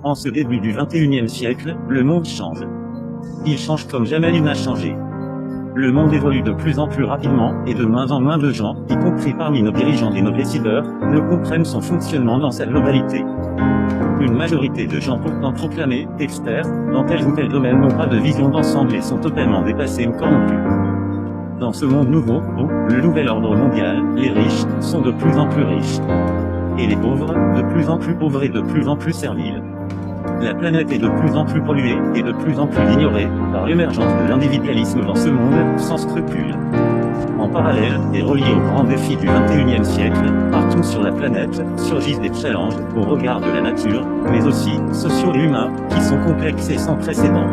En ce début du XXIe siècle, le monde change. Il change comme jamais il n'a changé. Le monde évolue de plus en plus rapidement, et de moins en moins de gens, y compris parmi nos dirigeants et nos décideurs, ne comprennent son fonctionnement dans sa globalité. Une majorité de gens pourtant proclamés experts dans tel ou tel domaine n'ont pas de vision d'ensemble et sont totalement dépassés ou corrompus. Dans ce monde nouveau, le nouvel ordre mondial, les riches sont de plus en plus riches. Et les pauvres, de plus en plus pauvres et de plus en plus serviles. La planète est de plus en plus polluée, et de plus en plus ignorée, par l'émergence de l'individualisme dans ce monde, sans scrupules. En parallèle, et relié aux grands défis du XXIe siècle, partout sur la planète, surgissent des challenges, au regard de la nature, mais aussi, sociaux et humains, qui sont complexes et sans précédent.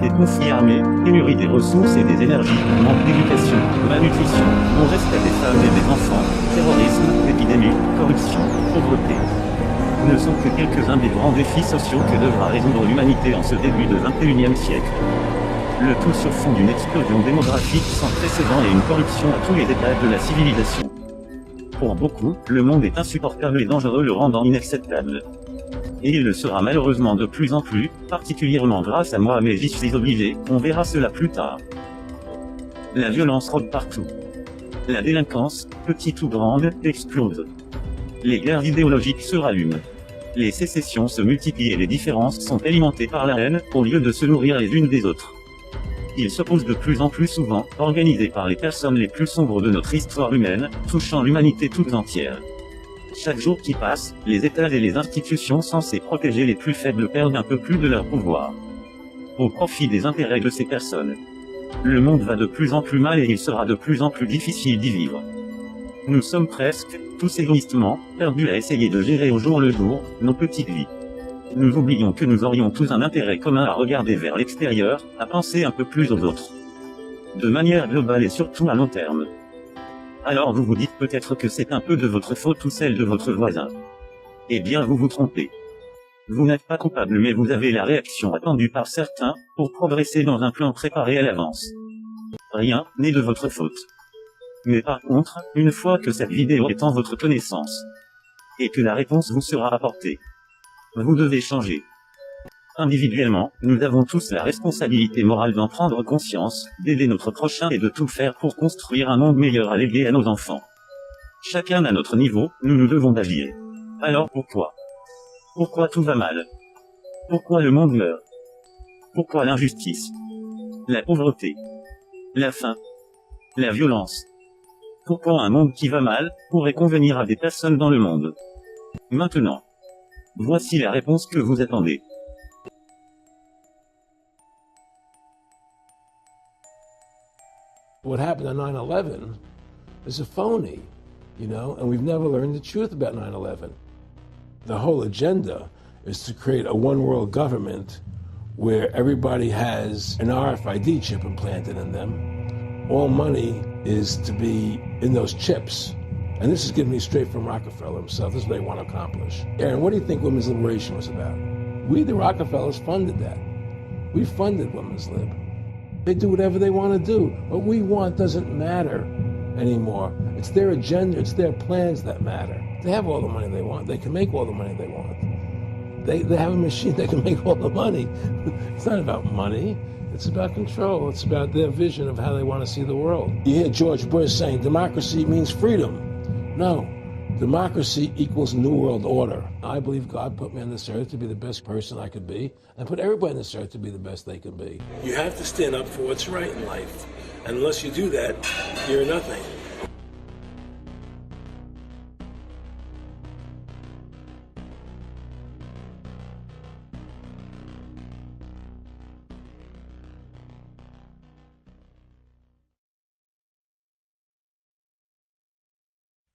Des conflits armés, pénurie des ressources et des énergies, manque d'éducation, malnutrition, non-respect des femmes et des enfants, terrorisme, épidémie, corruption, pauvreté. Ne sont que quelques-uns des grands défis sociaux que devra résoudre l'humanité en ce début de XXIe siècle. Le tout sur fond d'une explosion démographique sans précédent et une corruption à tous les étages de la civilisation. Pour beaucoup, le monde est insupportable et dangereux, le rendant inacceptable. Et il le sera malheureusement de plus en plus, particulièrement grâce à moi, mais j'y suis obligé, on verra cela plus tard. La violence rôde partout. La délinquance, petite ou grande, explose. Les guerres idéologiques se rallument. Les sécessions se multiplient et les différences sont alimentées par la haine, au lieu de se nourrir les unes des autres. Ils s'opposent de plus en plus souvent, organisés par les personnes les plus sombres de notre histoire humaine, touchant l'humanité toute entière. Chaque jour qui passe, les États et les institutions censées protéger les plus faibles perdent un peu plus de leur pouvoir. Au profit des intérêts de ces personnes. Le monde va de plus en plus mal et il sera de plus en plus difficile d'y vivre. Nous sommes presque, tous égoïstement, perdus à essayer de gérer au jour le jour, nos petites vies. Nous oublions que nous aurions tous un intérêt commun à regarder vers l'extérieur, à penser un peu plus aux autres. De manière globale et surtout à long terme. Alors vous vous dites peut-être que c'est un peu de votre faute ou celle de votre voisin. Eh bien vous vous trompez. Vous n'êtes pas coupable mais vous avez la réaction attendue par certains, pour progresser dans un plan préparé à l'avance. Rien n'est de votre faute. Mais par contre, une fois que cette vidéo est en votre connaissance, et que la réponse vous sera apportée, vous devez changer. Individuellement, nous avons tous la responsabilité morale d'en prendre conscience, d'aider notre prochain et de tout faire pour construire un monde meilleur à léguer à nos enfants. Chacun à notre niveau, nous nous devons d'agir. Alors pourquoi? Pourquoi tout va mal? Pourquoi le monde meurt? Pourquoi l'injustice? La pauvreté? La faim? La violence? Pourquoi un monde qui va mal, pourrait convenir à des personnes dans le monde? Maintenant. Voici la réponse que vous attendez. What happened on 9/11 is a phony, and we've never learned the truth about 9/11. The whole agenda is to create a one-world government where everybody has an RFID chip implanted in them. All money is to be in those chips. And this is given me straight from Rockefeller himself. This is what they want to accomplish. Aaron, what do you think women's liberation was about? We, the Rockefellers, funded that. We funded women's lib. They do whatever they want to do. What we want doesn't matter anymore. It's their agenda, it's their plans that matter. They have all the money they want. They can make all the money they want. They have a machine that can make all the money. It's not about money. It's about control. It's about their vision of how they want to see the world. You hear George Bush saying democracy means freedom. No. Democracy equals New World Order. I believe God put me on this earth to be the best person I could be, and put everybody on this earth to be the best they can be. You have to stand up for what's right in life. And unless you do that, you're nothing.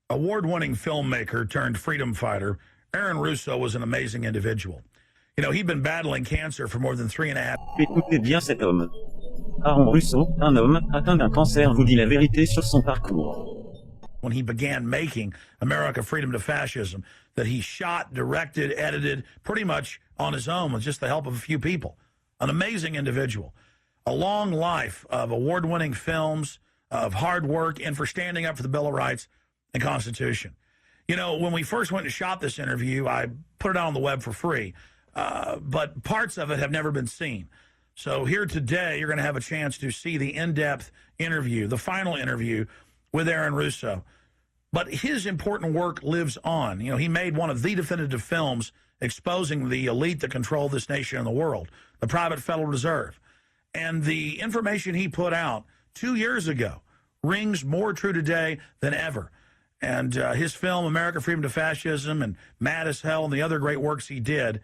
Award-winning filmmaker turned freedom fighter, Aaron Russo was an amazing individual. He'd been battling cancer for more than 3.5 Écoutez bien cet homme. Aaron Russo, un homme, atteint d'un cancer vous dit la vérité sur son parcours. When he began making America Freedom to Fascism, that he shot, directed, edited, pretty much on his own with just the help of a few people. An amazing individual. A long life of award-winning films, of hard work, and for standing up for the Bill of Rights and Constitution. When we first went and shot this interview, I put it out on the web for free. but parts of it have never been seen. So here today, you're going to have a chance to see the in-depth interview, the final interview with Aaron Russo. But his important work lives on. You know, he made one of the definitive films exposing the elite that control this nation and the world, the private Federal Reserve. And the information he put out 2 years ago rings more true today than ever. And his film, America, Freedom to Fascism, and Mad as Hell, and the other great works he did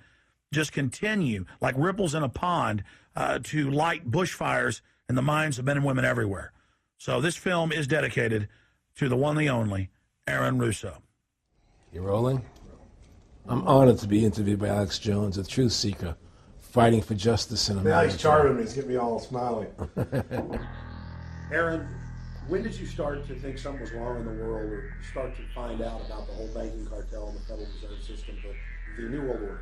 just continue like ripples in a pond to light bushfires in the minds of men and women everywhere. So this film is dedicated to the one, the only, Aaron Russo. You rolling? I'm honored to be interviewed by Alex Jones, a truth seeker, fighting for justice in America. Now he's charming me. He's getting me all smiling. Aaron, when did you start to think something was wrong in the world, or start to find out about the whole banking cartel and the Federal Reserve System, the New World Order?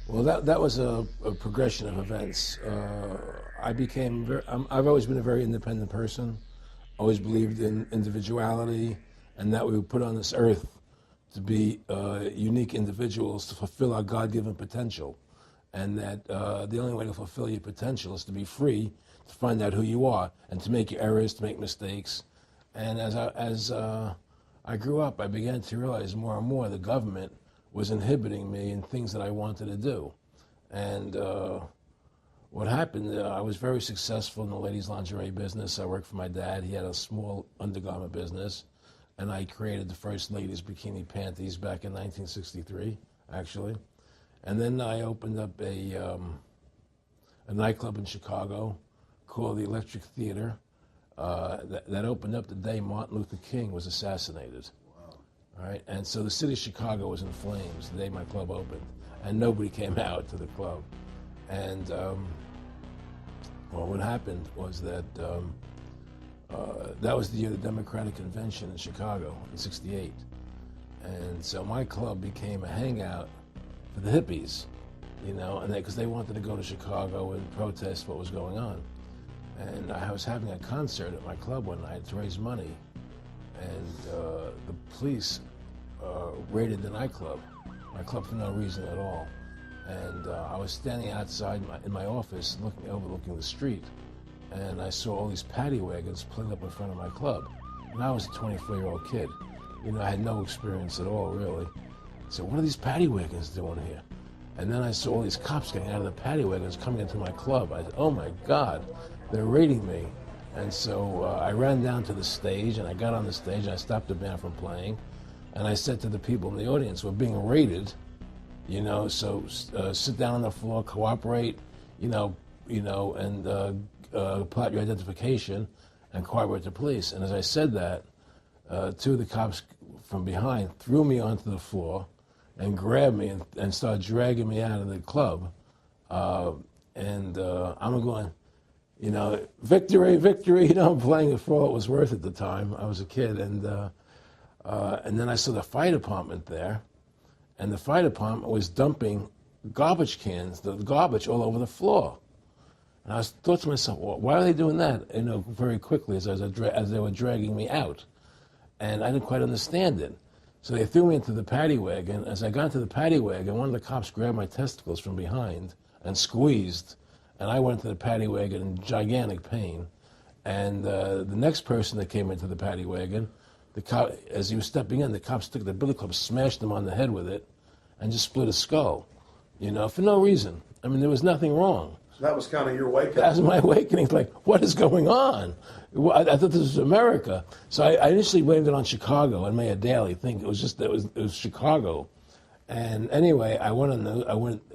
Well, that was a progression of events. I've always been a very independent person, always believed in individuality, and that we were put on this earth to be unique individuals to fulfill our God-given potential, and that the only way to fulfill your potential is to be free, to find out who you are, and to make your errors, to make mistakes. And as I grew up, I began to realize more and more the government was inhibiting me in things that I wanted to do. And what happened, I was very successful in the ladies' lingerie business. I worked for my dad. He had a small undergarment business. And I created the first ladies' bikini panties back in 1963, actually. And then I opened up a nightclub in Chicago called the Electric Theater that opened up the day Martin Luther King was assassinated. Wow. All right, and so the city of Chicago was in flames the day my club opened, and nobody came out to the club. And well, what happened was that that was the year of the Democratic Convention in Chicago in '68. And so my club became a hangout for the hippies, you know, and because they wanted to go to Chicago and protest what was going on. And I was having a concert at my club one night to raise money, and the police raided the nightclub, my club, for no reason at all. And I was standing outside in my office overlooking the street, and I saw all these paddy wagons pulling up in front of my club. And I was a 24-year-old kid. You know, I had no experience at all, really. So what are these paddy wagons doing here? And then I saw all these cops getting out of the paddy wagons coming into my club. I said, oh my God, they're raiding me. And so I ran down to the stage, and I got on the stage, and I stopped the band from playing. And I said to the people in the audience, we're being raided, you know, so sit down on the floor, cooperate, and pull out your identification and cooperate with the police. And as I said that, two of the cops from behind threw me onto the floor and grabbed me and started dragging me out of the club. I'm going, you know, victory, victory, you know, I'm playing it for all it was worth at the time. I was a kid. And then I saw the fire department there, and the fire department was dumping garbage cans, the garbage all over the floor. And I thought to myself, well, why are they doing that? You know, very quickly as they were dragging me out. And I didn't quite understand it. So they threw me into the paddy wagon. As I got into the paddy wagon, one of the cops grabbed my testicles from behind and squeezed. And I went into the paddy wagon in gigantic pain. And the next person that came into the paddy wagon, the cop, as he was stepping in, the cops took the billy club, smashed him on the head with it, and just split his skull, you know, for no reason. I mean, there was nothing wrong. So that was kind of your awakening. That was my awakening. Like, what is going on? I thought this was America. So I initially blamed it on Chicago and made a daily thing. It was Chicago. And anyway, it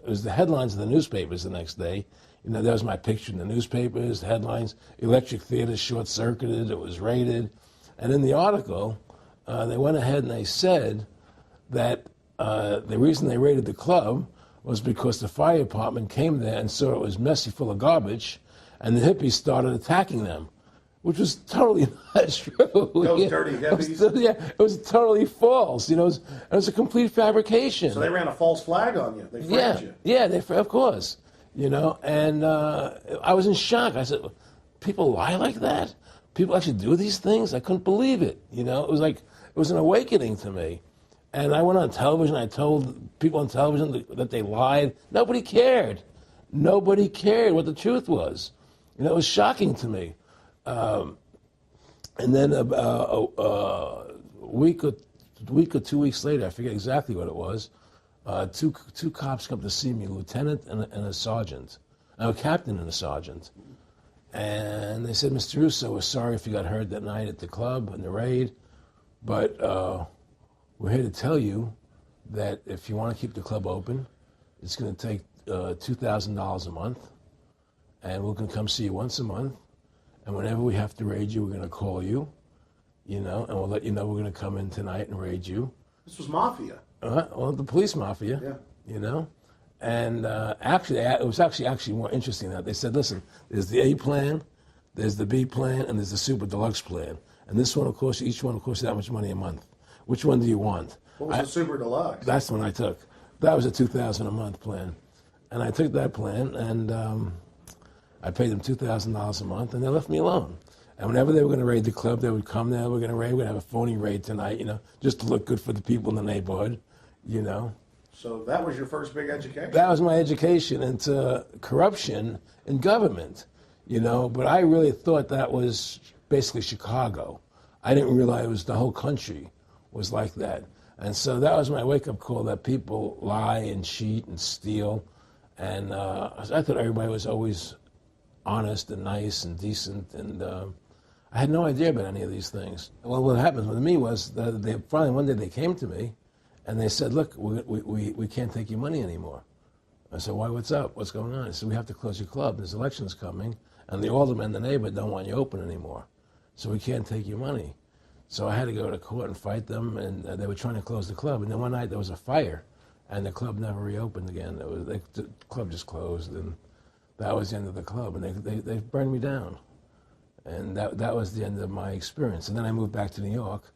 was the headlines of the newspapers the next day. You know, there was my picture in the newspapers, the headlines, Electric Theater short-circuited, it was raided. And in the article, they went ahead and they said that the reason they raided the club was because the fire department came there and saw it was messy, full of garbage, and the hippies started attacking them, which was totally not true. Those dirty hippies? It was totally false. You know, it was a complete fabrication. So they ran a false flag on you. They framed you. Yeah, of course. You know, and I was in shock. I said, people lie like that? People actually do these things? I couldn't believe it. You know, it was an awakening to me. And I went on television, I told people on television that they lied. Nobody cared. Nobody cared what the truth was. You know, it was shocking to me. And then a week or 2 weeks later, I forget exactly what it was, two cops come to see me, a lieutenant and a sergeant, a captain and a sergeant. And they said, Mr. Russo, we're sorry if you got hurt that night at the club in the raid, but we're here to tell you that if you want to keep the club open, it's going to take $2,000 a month, and we're going to come see you once a month, and whenever we have to raid you, we're going to call you, you know, and we'll let you know we're going to come in tonight and raid you. This was mafia. Well, the police mafia, Yeah. you know. And actually, it was actually more interesting than that. They said, listen, there's the A plan, there's the B plan, and there's the super deluxe plan. And this one, of course, each one will cost you that much money a month. Which one do you want? What was the super deluxe? That's the one I took. That was a $2,000 a month plan. And I took that plan, and I paid them $2,000 a month, and they left me alone. And whenever they were going to raid the club, they would come there, we're going to have a phony raid tonight, you know, just to look good for the people in the neighborhood, you know. So that was your first big education? That was my education into corruption in government, you know, but I really thought that was basically Chicago. I didn't realize it was the whole country was like that. And so that was my wake-up call, that people lie and cheat and steal. And I thought everybody was always honest and nice and decent, and I had no idea about any of these things. Well, what happened with me was that they finally one day they came to me and they said, look, we can't take your money anymore. I said, why, what's up? What's going on? I said, we have to close your club. There's elections coming, and the aldermen in the neighborhood don't want you open anymore. So we can't take your money. So I had to go to court and fight them, and they were trying to close the club. And then one night there was a fire, and the club never reopened again. The club just closed, and that was the end of the club. And they burned me down. And that was the end of my experience. And then I moved back to New York,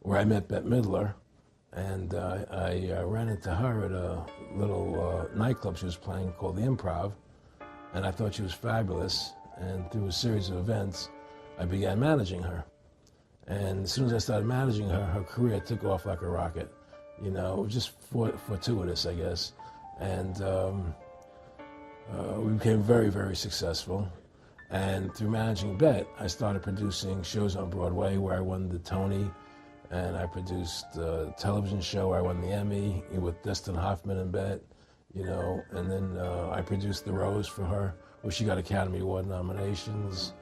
where I met Bette Midler, and I ran into her at a little nightclub she was playing called the Improv, and I thought she was fabulous. And through a series of events, I began managing her. And as soon as I started managing her, her career took off like a rocket. You know, it was just fortuitous, I guess. And we became very, very successful. And through managing Bette, I started producing shows on Broadway where I won the Tony, and I produced a television show where I won the Emmy with Dustin Hoffman and Bette, you know, and then I produced The Rose for her, where she got Academy Award nominations.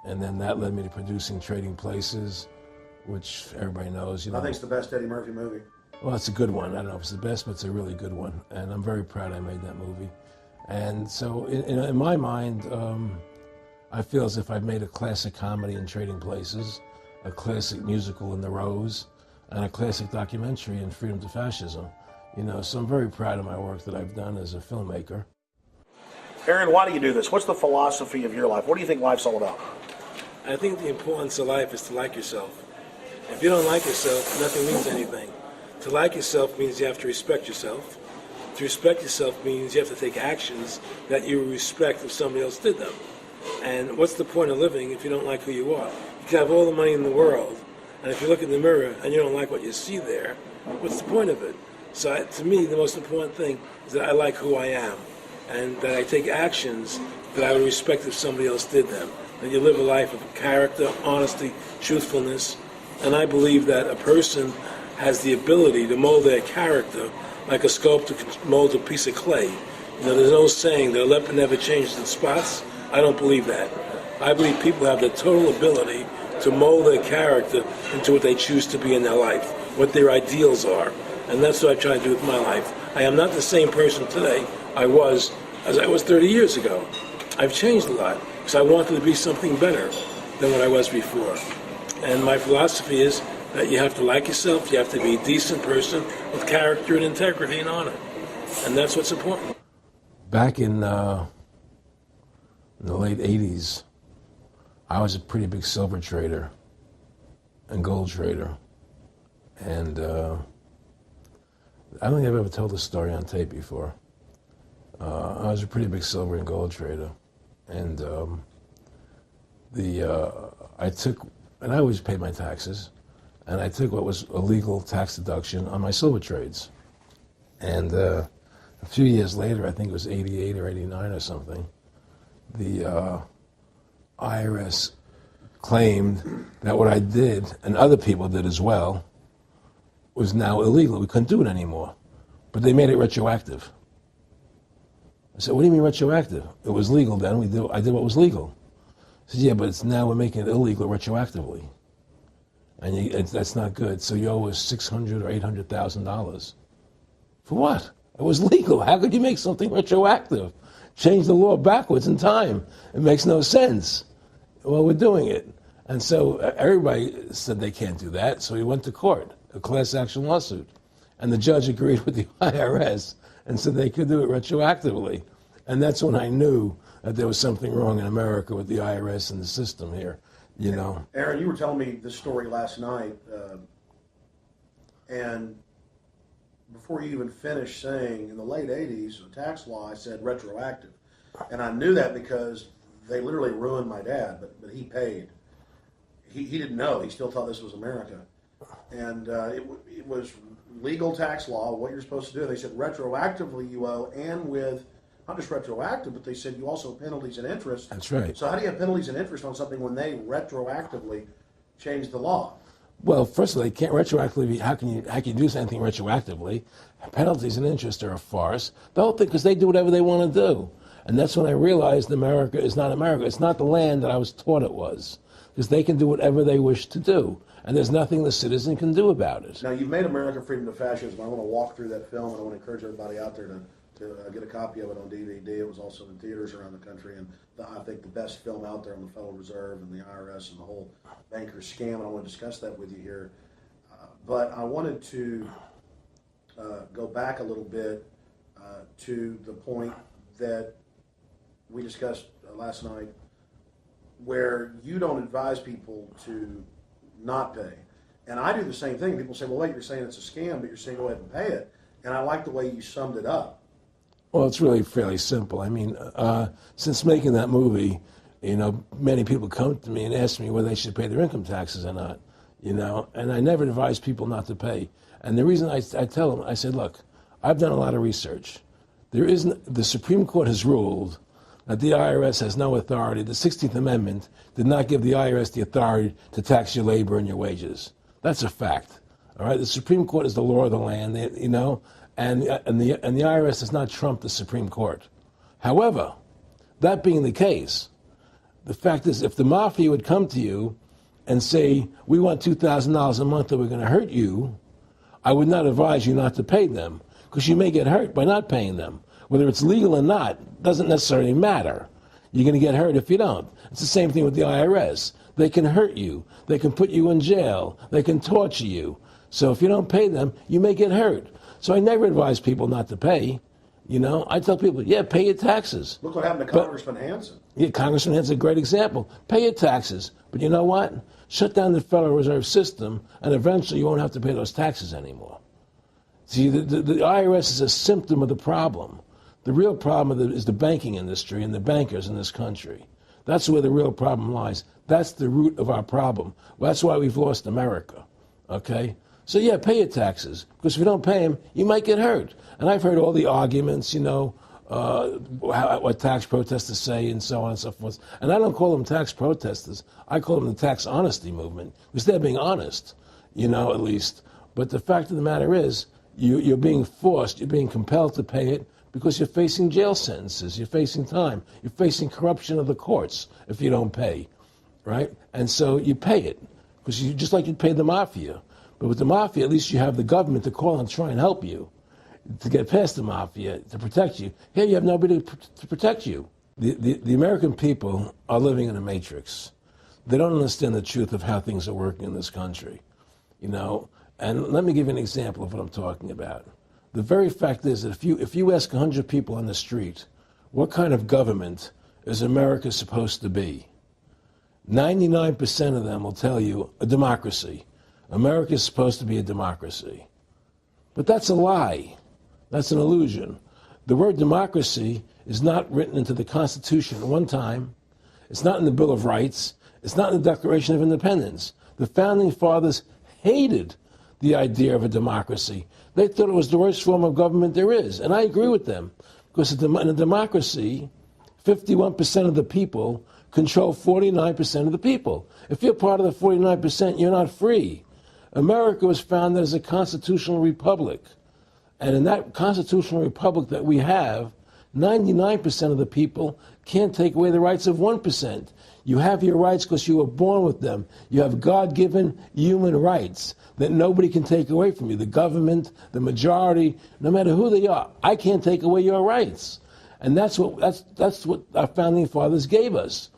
And then that led me to producing Trading Places, which everybody knows, you know. I think it's the best Eddie Murphy movie. Well, it's a good one. I don't know if it's the best, but it's a really good one. And I'm very proud I made that movie. And so in my mind, I feel as if I've made a classic comedy in Trading Places, a classic musical in The Rose, and a classic documentary in Freedom to Fascism. You know, so I'm very proud of my work that I've done as a filmmaker. Aaron, why do you do this? What's the philosophy of your life? What do you think life's all about? I think the importance of life is to like yourself. If you don't like yourself, nothing means anything. To like yourself means you have to respect yourself. To respect yourself means you have to take actions that you respect if somebody else did them. And what's the point of living if you don't like who you are? You can have all the money in the world, and if you look in the mirror and you don't like what you see there, what's the point of it? So to me, the most important thing is that I like who I am, and that I take actions that I would respect if somebody else did them. That you live a life of character, honesty, truthfulness. And I believe that a person has the ability to mold their character like a sculptor can mold a piece of clay. You know, there's no saying their leopard never changes in spots. I don't believe that. I believe people have the total ability to mold their character into what they choose to be in their life, what their ideals are. And that's what I try to do with my life. I am not the same person today as I was 30 years ago. I've changed a lot because I wanted to be something better than what I was before. And my philosophy is that you have to like yourself, you have to be a decent person with character and integrity and honor. And that's what's important. Back in the late 80s, I was a pretty big silver trader and gold trader. And I don't think I've ever told this story on tape before. I was a pretty big silver and gold trader. And I always paid my taxes. and I took what was a legal tax deduction on my silver trades. And a few years later, I think it was 88 or 89 or something, the IRS claimed that what I did, and other people did as well, was now illegal. We couldn't do it anymore. But they made it retroactive. I said, what do you mean retroactive? It was legal then. I did what was legal. I said, yeah, but now we're making it illegal retroactively. And that's not good. So you owe us $600,000 or $800,000. For what? It was legal. How could you make something retroactive? Change the law backwards in time. It makes no sense. Well, we're doing it. And so everybody said they can't do that. So we went to court, a class action lawsuit. And the judge agreed with the IRS and said they could do it retroactively. And that's when I knew that there was something wrong in America with the IRS and the system here, you know. Aaron, you were telling me this story last night, and before you even finished saying, in the late 80s, the tax law, I said retroactive. And I knew that because they literally ruined my dad, but he paid. He didn't know. He still thought this was America. And it was legal tax law, what you're supposed to do. They said retroactively you owe, and with, not just retroactive, but they said you also have penalties and interest. That's right. So how do you have penalties and interest on something when they retroactively changed the law? Well, first of all, they can't retroactively. How can you do anything retroactively? Penalties and interest are a farce. The whole thing, because they do whatever they want to do. And that's when I realized America is not America. It's not the land that I was taught it was. Because they can do whatever they wish to do. And there's nothing the citizen can do about it. Now, you've made America Freedom to Fascism. I want to walk through that film, and I want to encourage everybody out there to get a copy of it on DVD. It was also in theaters around the country, and I think the best film out there on the Federal Reserve and the IRS and the whole banker scam, and I want to discuss that with you here. But I wanted to go back a little bit to the point that we discussed last night, where you don't advise people to not pay. And I do the same thing. People say, well, wait, you're saying it's a scam, but you're saying go ahead and pay it. And I like the way you summed it up. Well, it's really fairly simple. I mean, since making that movie, you know, many people come to me and ask me whether they should pay their income taxes or not, you know, and I never advise people not to pay. And the reason I tell them, I said, look, I've done a lot of research. The Supreme Court has ruled that the IRS has no authority. The 16th Amendment did not give the IRS the authority to tax your labor and your wages. That's a fact. All right, the Supreme Court is the law of the land, you know, and the IRS does not trump the Supreme Court. However, that being the case, the fact is, if the mafia would come to you and say, we want $2,000 a month or we're going to hurt you, I would not advise you not to pay them, because you may get hurt by not paying them. Whether it's legal or not doesn't necessarily matter. You're going to get hurt if you don't. It's the same thing with the IRS. They can hurt you. They can put you in jail. They can torture you. So if you don't pay them, you may get hurt. So I never advise people not to pay. You know, I tell people, yeah, pay your taxes. Look what happened to Congressman Hansen. Yeah, Congressman Hansen's a great example. Pay your taxes. But you know what? Shut down the Federal Reserve System, and eventually you won't have to pay those taxes anymore. See, the IRS is a symptom of the problem. The real problem is the banking industry and the bankers in this country. That's where the real problem lies. That's the root of our problem. Well, that's why we've lost America, okay? So, yeah, pay your taxes, because if you don't pay them, you might get hurt. And I've heard all the arguments, you know, what tax protesters say and so on and so forth. And I don't call them tax protesters. I call them the tax honesty movement, because they're being honest, you know, at least. But the fact of the matter is, you're being forced, you're being compelled to pay it, because you're facing jail sentences, you're facing time, you're facing corruption of the courts if you don't pay, right? And so you pay it, because you just like you'd pay the mafia. But with the mafia, at least you have the government to call and try and help you to get past the mafia, to protect you. Here you have nobody to protect you. The American people are living in a matrix. They don't understand the truth of how things are working in this country, you know? And let me give you an example of what I'm talking about. The very fact is that if you ask 100 people on the street, what kind of government is America supposed to be? 99% of them will tell you a democracy. America is supposed to be a democracy. But that's a lie. That's an illusion. The word democracy is not written into the Constitution at one time. It's not in the Bill of Rights. It's not in the Declaration of Independence. The Founding Fathers hated the idea of a democracy. They thought it was the worst form of government there is. And I agree with them, because in a democracy, 51% of the people control 49% of the people. If you're part of the 49%, you're not free. America was founded as a constitutional republic. And in that constitutional republic that we have, 99% of the people can't take away the rights of 1%. You have your rights because you were born with them. You have God-given human rights that nobody can take away from you. The government, the majority, no matter who they are, I can't take away your rights. And that's what our founding fathers gave us.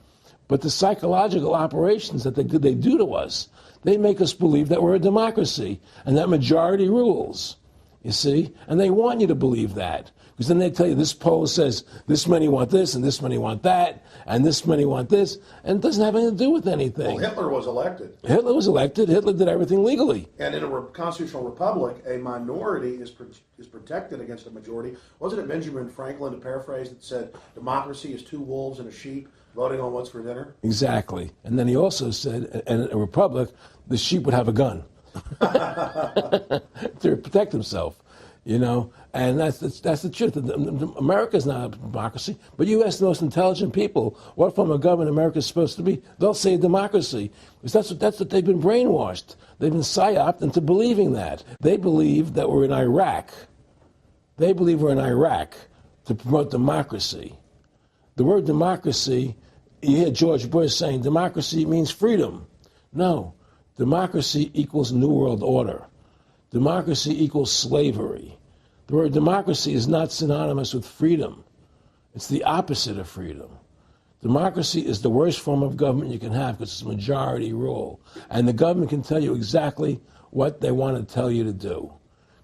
But the psychological operations that they do to us, they make us believe that we're a democracy and that majority rules, you see? And they want you to believe that. Because then they tell you this poll says this many want this and this many want that and this many want this, and it doesn't have anything to do with anything. Well, Hitler was elected. Hitler was elected. Hitler did everything legally. And in a constitutional republic, a minority is protected against a majority. Wasn't it Benjamin Franklin, to paraphrase, that said democracy is two wolves and a sheep voting on what's for dinner? Exactly. And then he also said, in a republic, the sheep would have a gun to protect himself. You know, and that's the truth. America's not a democracy, but you ask the most intelligent people what form of government America is supposed to be, they'll say democracy. Because that's what they've been brainwashed. They've been psyoped into believing that. They believe that we're in Iraq. They believe we're in Iraq to promote democracy. The word democracy, you hear George Bush saying democracy means freedom. No, democracy equals New World Order. Democracy equals slavery. The word democracy is not synonymous with freedom. It's the opposite of freedom. Democracy is the worst form of government you can have because it's majority rule. And the government can tell you exactly what they want to tell you to do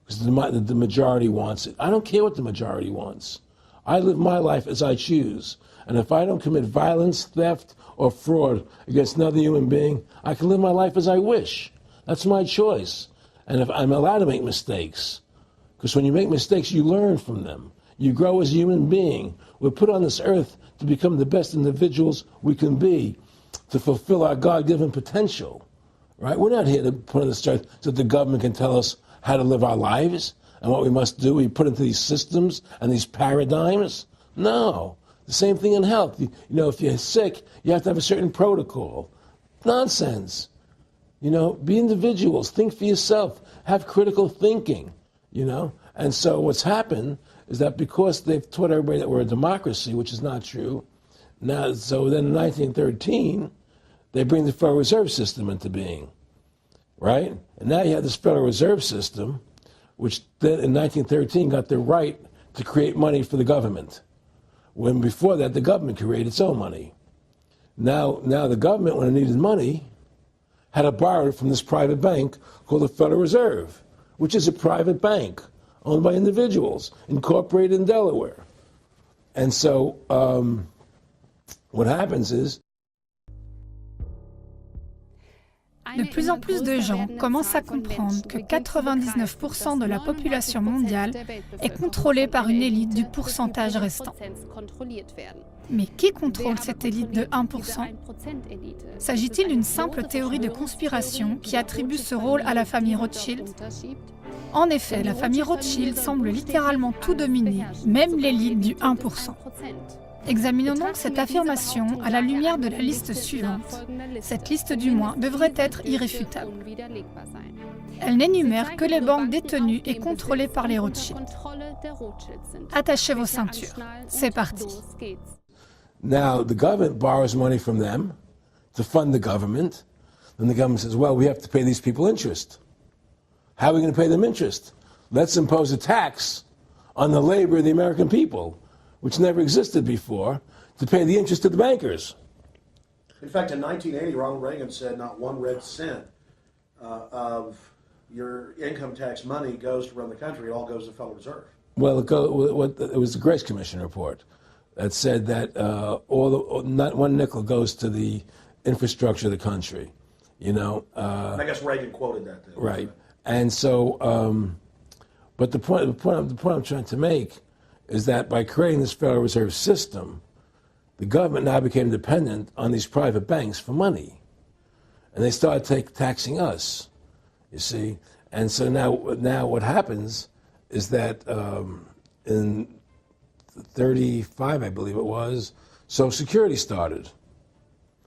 because the majority wants it. I don't care what the majority wants. I live my life as I choose. And if I don't commit violence, theft, or fraud against another human being, I can live my life as I wish. That's my choice. And if I'm allowed to make mistakes, because when you make mistakes, you learn from them. You grow as a human being. We're put on this earth to become the best individuals we can be, to fulfill our God-given potential, right? We're not here to put on this earth so that the government can tell us how to live our lives and what we must do. We put into these systems and these paradigms. No. The same thing in health. You know, if you're sick, you have to have a certain protocol. Nonsense. You know, be individuals, think for yourself, have critical thinking, you know. And so what's happened is that because they've taught everybody that we're a democracy, which is not true, now, so then in 1913, they bring the Federal Reserve System into being, right? And now you have this Federal Reserve System, which then in 1913 got the right to create money for the government, when before that the government created its own money. Now the government, when it needed money, had to borrow it from this private bank called the Federal Reserve, which is a private bank owned by individuals, incorporated in Delaware. And so what happens is... De plus en plus de gens commencent à comprendre que 99% de la population mondiale est contrôlée par une élite du pourcentage restant. Mais qui contrôle cette élite de 1%? S'agit-il d'une simple théorie de conspiration qui attribue ce rôle à la famille Rothschild? En effet, la famille Rothschild semble littéralement tout dominer, même l'élite du 1%. Examinons donc cette affirmation à la lumière de la liste suivante. Cette liste du moins devrait être irréfutable. Elle n'énumère que les banques détenues et contrôlées par les Rothschild. Attachez vos ceintures. C'est parti. Now, the government borrows money from them to fund the government. Then the government says, well, we have to pay these people interest. How are we going to pay them interest? Let's impose a tax on the labor of the American people, which never existed before, to pay the interest to the bankers. In fact, in 1980, Ronald Reagan said not one red cent of your income tax money goes to run the country. It all goes to the Federal Reserve. Well, it was the Grace Commission report that said that not one nickel goes to the infrastructure of the country. You know. I guess Reagan quoted that. Then, right. And so, but the point I'm trying to make is that by creating this Federal Reserve System, the government now became dependent on these private banks for money. And they started taxing us You see? And so now what happens is that in 35, I believe it was, Social Security started.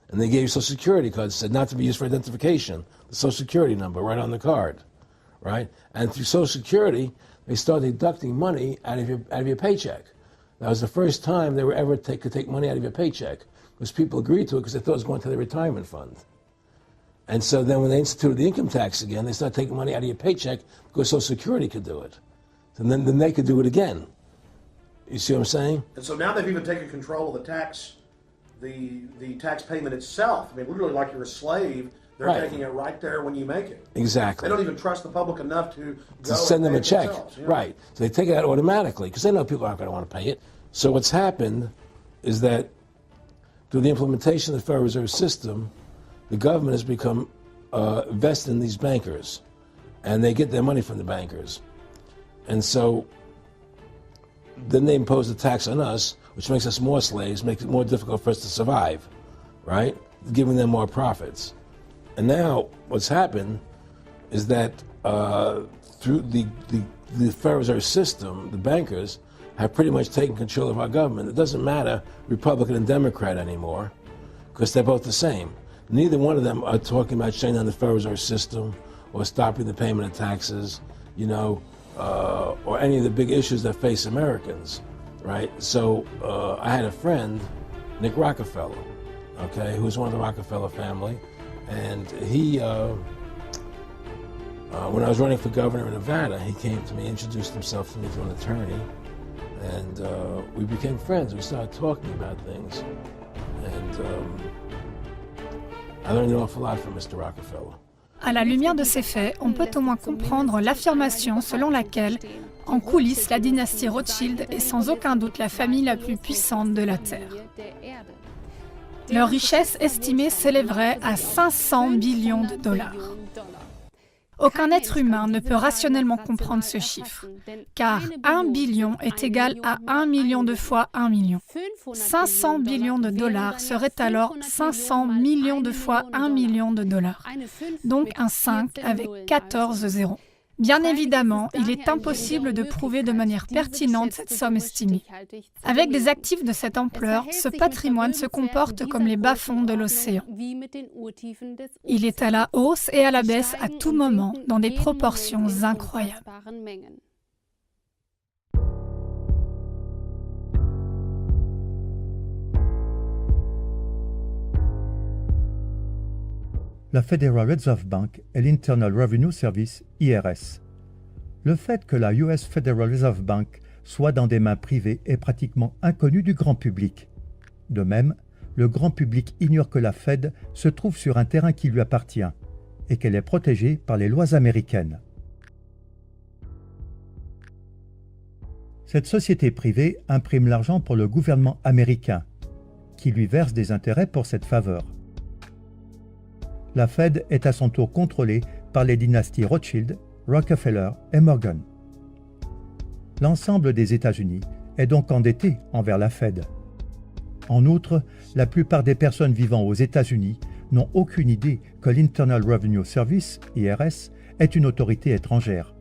And they gave you Social Security cards, said not to be used for identification, the Social Security number right on the card, right? And through Social Security, they started deducting money out of your paycheck. That was the first time they were ever could take money out of your paycheck, because people agreed to it because they thought it was going to their retirement fund. And so then when they instituted the income tax again, they started taking money out of your paycheck because Social Security could do it. And then they could do it again. You see what I'm saying? And so now they've even taken control of the tax payment itself. I mean, literally like you're a slave, they're taking it right there when you make it. Exactly. They don't even trust the public enough to send them a check. You know? Right. So they take it out automatically because they know people aren't going to want to pay it. So what's happened is that through the implementation of the Federal Reserve System, the government has become vested in these bankers, and they get their money from the bankers. And so then they impose a tax on us, which makes us more slaves, makes it more difficult for us to survive, right? Giving them more profits. And now what's happened is that through the Federal Reserve System, the bankers have pretty much taken control of our government. It doesn't matter Republican and Democrat anymore, because they're both the same. Neither one of them are talking about shutting down the Federal Reserve System or stopping the payment of taxes, you know, or any of the big issues that face Americans, right? So I had a friend, Nick Rockefeller, okay, who's one of the Rockefeller family, and he, when I was running for governor in Nevada, he came to me, introduced himself to me to an attorney, and we became friends. We started talking about things, and I learned an awful lot from Mr. Rockefeller. À la lumière de ces faits, on peut au moins comprendre l'affirmation selon laquelle, en coulisses, la dynastie Rothschild est sans aucun doute la famille la plus puissante de la Terre. Leur richesse estimée s'élèverait à 500 billions de dollars. Aucun être humain ne peut rationnellement comprendre ce chiffre, car 1 billion est égal à 1 million de fois 1 million. 500 billions de dollars serait alors 500 millions de fois 1 million de dollars, donc un 5 avec 14 zéros. Bien évidemment, il est impossible de prouver de manière pertinente cette somme estimée. Avec des actifs de cette ampleur, ce patrimoine se comporte comme les bas-fonds de l'océan. Il est à la hausse et à la baisse à tout moment, dans des proportions incroyables. La Federal Reserve Bank et l'Internal Revenue Service, IRS. Le fait que la US Federal Reserve Bank soit dans des mains privées est pratiquement inconnu du grand public. De même, le grand public ignore que la Fed se trouve sur un terrain qui lui appartient et qu'elle est protégée par les lois américaines. Cette société privée imprime l'argent pour le gouvernement américain, qui lui verse des intérêts pour cette faveur. La Fed est à son tour contrôlée par les dynasties Rothschild, Rockefeller et Morgan. L'ensemble des États-Unis est donc endetté envers la Fed. En outre, la plupart des personnes vivant aux États-Unis n'ont aucune idée que l'Internal Revenue Service, IRS, est une autorité étrangère.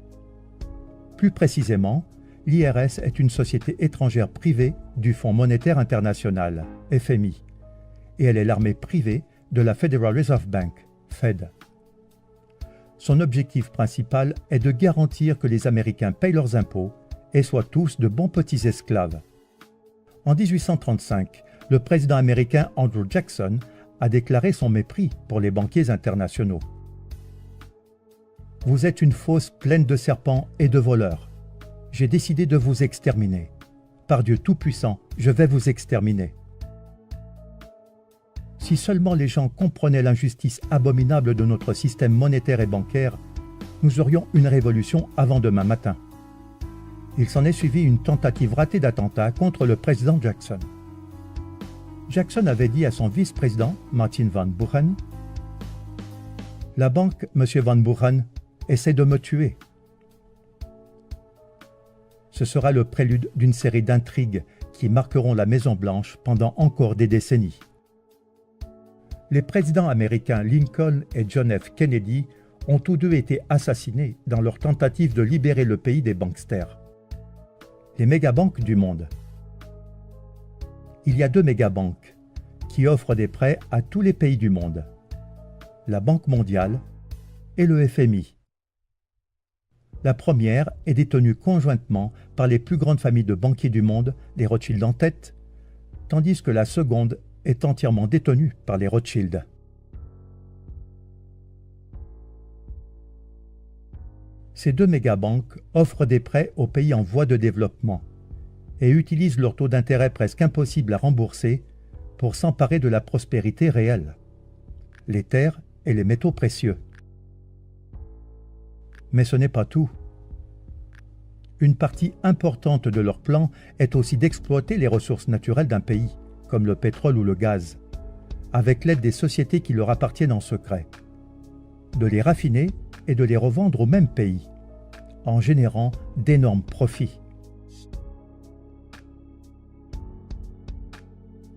Plus précisément, l'IRS est une société étrangère privée du Fonds monétaire international, FMI, et elle est l'armée privée de la Federal Reserve Bank, Fed. Son objectif principal est de garantir que les Américains payent leurs impôts et soient tous de bons petits esclaves. En 1835, le président américain Andrew Jackson a déclaré son mépris pour les banquiers internationaux. « Vous êtes une fosse pleine de serpents et de voleurs. J'ai décidé de vous exterminer. Par Dieu Tout-Puissant, je vais vous exterminer. » Si seulement les gens comprenaient l'injustice abominable de notre système monétaire et bancaire, nous aurions une révolution avant demain matin. Il s'en est suivi une tentative ratée d'attentat contre le président Jackson. Jackson avait dit à son vice-président, Martin Van Buren, « La banque, M. Van Buren, essaie de me tuer. » Ce sera le prélude d'une série d'intrigues qui marqueront la Maison-Blanche pendant encore des décennies. Les présidents américains Lincoln et John F. Kennedy ont tous deux été assassinés dans leur tentative de libérer le pays des banksters. Les mégabanques du monde. Il y a deux mégabanques qui offrent des prêts à tous les pays du monde. La Banque mondiale et le FMI. La première est détenue conjointement par les plus grandes familles de banquiers du monde, les Rothschild en tête, tandis que la seconde est entièrement détenue par les Rothschild. Ces deux mégabanques offrent des prêts aux pays en voie de développement et utilisent leur taux d'intérêt presque impossible à rembourser pour s'emparer de la prospérité réelle, les terres et les métaux précieux. Mais ce n'est pas tout. Une partie importante de leur plan est aussi d'exploiter les ressources naturelles d'un pays, comme le pétrole ou le gaz, avec l'aide des sociétés qui leur appartiennent en secret, de les raffiner et de les revendre au même pays, en générant d'énormes profits.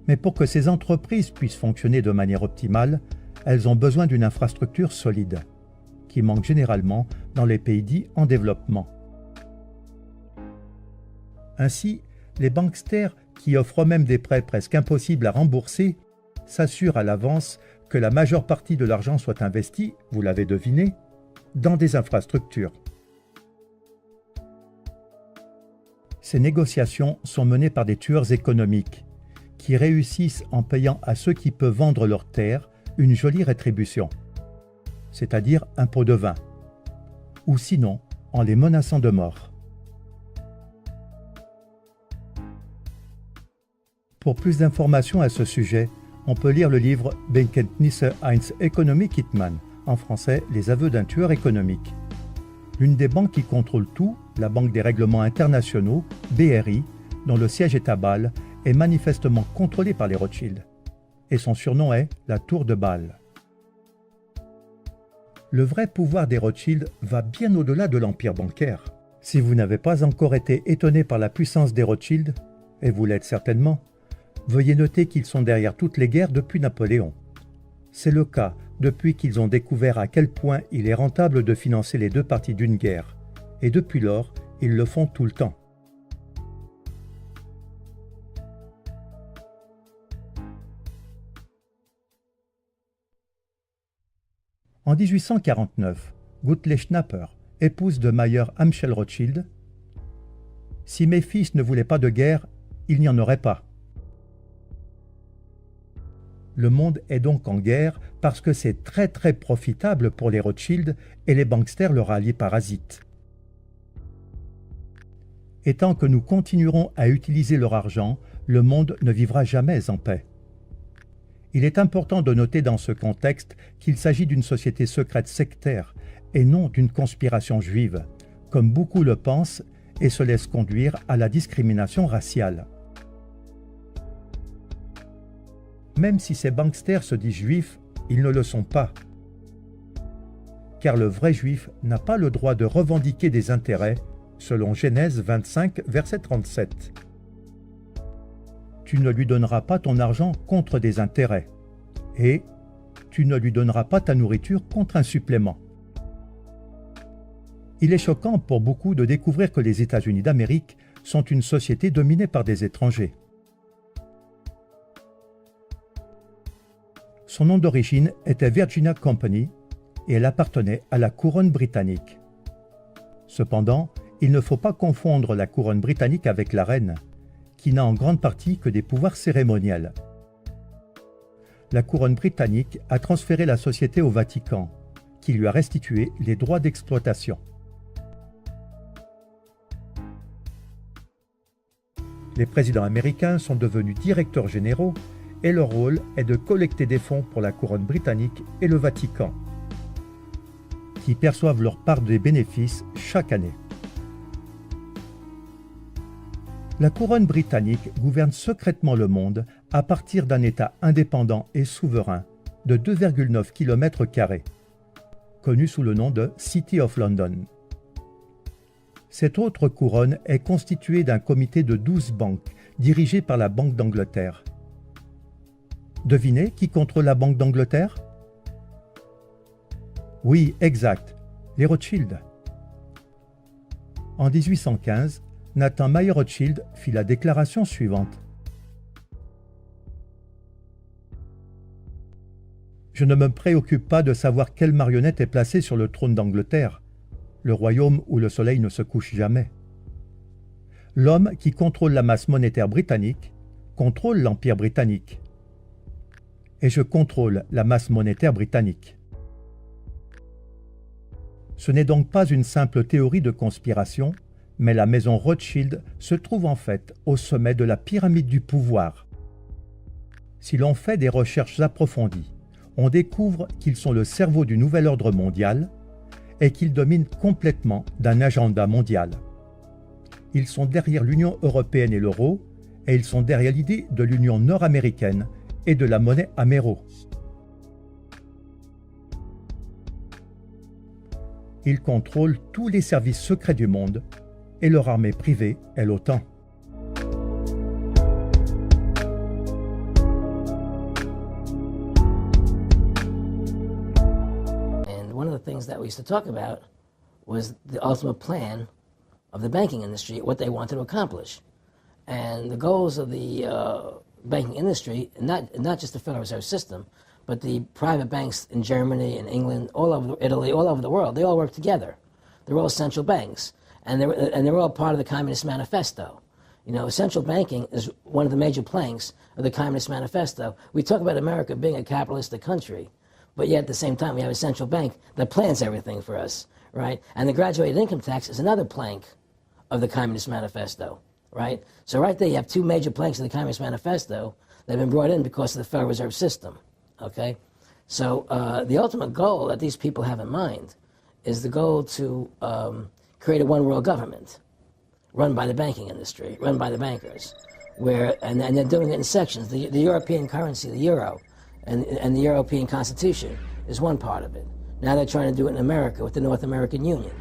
Mais pour que ces entreprises puissent fonctionner de manière optimale, elles ont besoin d'une infrastructure solide, qui manque généralement dans les pays dits en développement. Ainsi, les banksters, qui offrent eux-mêmes des prêts presque impossibles à rembourser, s'assurent à l'avance que la majeure partie de l'argent soit investie, vous l'avez deviné, dans des infrastructures. Ces négociations sont menées par des tueurs économiques qui réussissent en payant à ceux qui peuvent vendre leurs terres une jolie rétribution, c'est-à-dire un pot de vin, ou sinon en les menaçant de mort. Pour plus d'informations à ce sujet, on peut lire le livre Bekenntnisse eines Ökonomie-Hitman, en français Les aveux d'un tueur économique. L'une des banques qui contrôle tout, la Banque des règlements internationaux, BRI, dont le siège est à Bâle, est manifestement contrôlée par les Rothschild, et son surnom est la Tour de Bâle. Le vrai pouvoir des Rothschild va bien au-delà de l'empire bancaire. Si vous n'avez pas encore été étonné par la puissance des Rothschild, et vous l'êtes certainement, veuillez noter qu'ils sont derrière toutes les guerres depuis Napoléon. C'est le cas depuis qu'ils ont découvert à quel point il est rentable de financer les deux parties d'une guerre, et depuis lors, ils le font tout le temps. En 1849, Gutle Schnapper, épouse de Mayer Amschel Rothschild, « Si mes fils ne voulaient pas de guerre, il n'y en aurait pas. » Le monde est donc en guerre parce que c'est très profitable pour les Rothschild et les banksters leur alliés parasites. Et tant que nous continuerons à utiliser leur argent, le monde ne vivra jamais en paix. Il est important de noter dans ce contexte qu'il s'agit d'une société secrète sectaire et non d'une conspiration juive, comme beaucoup le pensent et se laissent conduire à la discrimination raciale. Même si ces banksters se disent juifs, ils ne le sont pas. Car le vrai juif n'a pas le droit de revendiquer des intérêts, selon Genèse 25, verset 37. Tu ne lui donneras pas ton argent contre des intérêts, et tu ne lui donneras pas ta nourriture contre un supplément. Il est choquant pour beaucoup de découvrir que les États-Unis d'Amérique sont une société dominée par des étrangers. Son nom d'origine était Virginia Company et elle appartenait à la couronne britannique. Cependant, il ne faut pas confondre la couronne britannique avec la reine, qui n'a en grande partie que des pouvoirs cérémoniels. La couronne britannique a transféré la société au Vatican, qui lui a restitué les droits d'exploitation. Les présidents américains sont devenus directeurs généraux et leur rôle est de collecter des fonds pour la couronne britannique et le Vatican, qui perçoivent leur part des bénéfices chaque année. La couronne britannique gouverne secrètement le monde à partir d'un État indépendant et souverain de 2,9 km², connu sous le nom de City of London. Cette autre couronne est constituée d'un comité de 12 banques dirigées par la Banque d'Angleterre. Devinez qui contrôle la Banque d'Angleterre? Oui, exact, les Rothschild. En 1815, Nathan Mayer Rothschild fit la déclaration suivante. Je ne me préoccupe pas de savoir quelle marionnette est placée sur le trône d'Angleterre, le royaume où le soleil ne se couche jamais. L'homme qui contrôle la masse monétaire britannique contrôle l'Empire britannique. Et je contrôle la masse monétaire britannique. Ce n'est donc pas une simple théorie de conspiration, mais la maison Rothschild se trouve en fait au sommet de la pyramide du pouvoir. Si l'on fait des recherches approfondies, on découvre qu'ils sont le cerveau du nouvel ordre mondial et qu'ils dominent complètement d'un agenda mondial. Ils sont derrière l'Union européenne et l'euro, et ils sont derrière l'idée de l'Union nord-américaine et de la monnaie améro. Ils contrôlent tous les services secrets du monde, et leur armée privée est l'OTAN. One of the things that we used to talk about was the ultimate plan of the banking industry, what they wanted to accomplish. And the goals of the banking industry, not just the Federal Reserve System, but the private banks in Germany and England, all over Italy, all over the world, they all work together. They're all central banks, and they're all part of the Communist Manifesto. You know, central banking is one of the major planks of the Communist Manifesto. We talk about America being a capitalistic country, but yet at the same time we have a central bank that plans everything for us, right? And the graduated income tax is another plank of the Communist Manifesto, right? So right there you have two major planks of the Communist Manifesto that have been brought in because of the Federal Reserve System, okay? So the ultimate goal that these people have in mind is the goal to create a one-world government run by the banking industry, run by the bankers, and they're doing it in sections. The European currency, the euro, and the European Constitution is one part of it. Now they're trying to do it in America with the North American Union,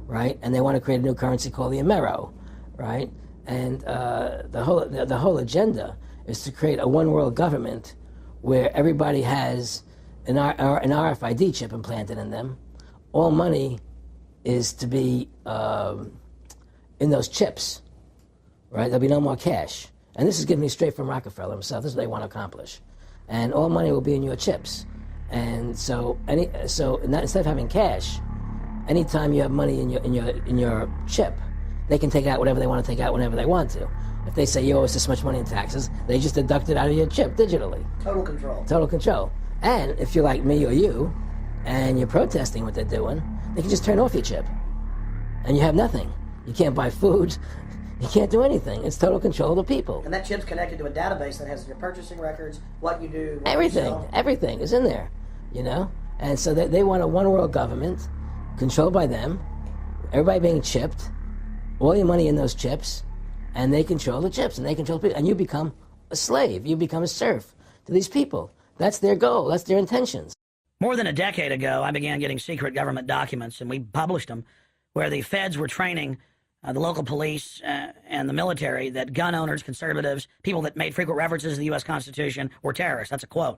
right? And they want to create a new currency called the Amero, right? And the whole agenda is to create a one-world government where everybody has an RFID chip implanted in them. All money is to be in those chips, right? There'll be no more cash. And this is given me straight from Rockefeller himself. This is what they want to accomplish. And all money will be in your chips. And so instead of having cash, anytime you have money in your chip, they can take out whatever they want to take out whenever they want to. If they say you owe us this much money in taxes, they just deduct it out of your chip digitally. Total control. Total control. And if you're like me or you, and you're protesting what they're doing, they can just turn off your chip. And you have nothing. You can't buy food. You can't do anything. It's total control of the people. And that chip's connected to a database that has your purchasing records, what you do, what everything, you sell. Everything is in there, you know? And so they want a one-world government controlled by them, everybody being chipped, all your money in those chips, and they control the chips, and they control the people. And you become a slave. You become a serf to these people. That's their goal. That's their intentions. More than a decade ago, I began getting secret government documents, and we published them, where the feds were training the local police and the military that gun owners, conservatives, people that made frequent references to the U.S. Constitution were terrorists. That's a quote.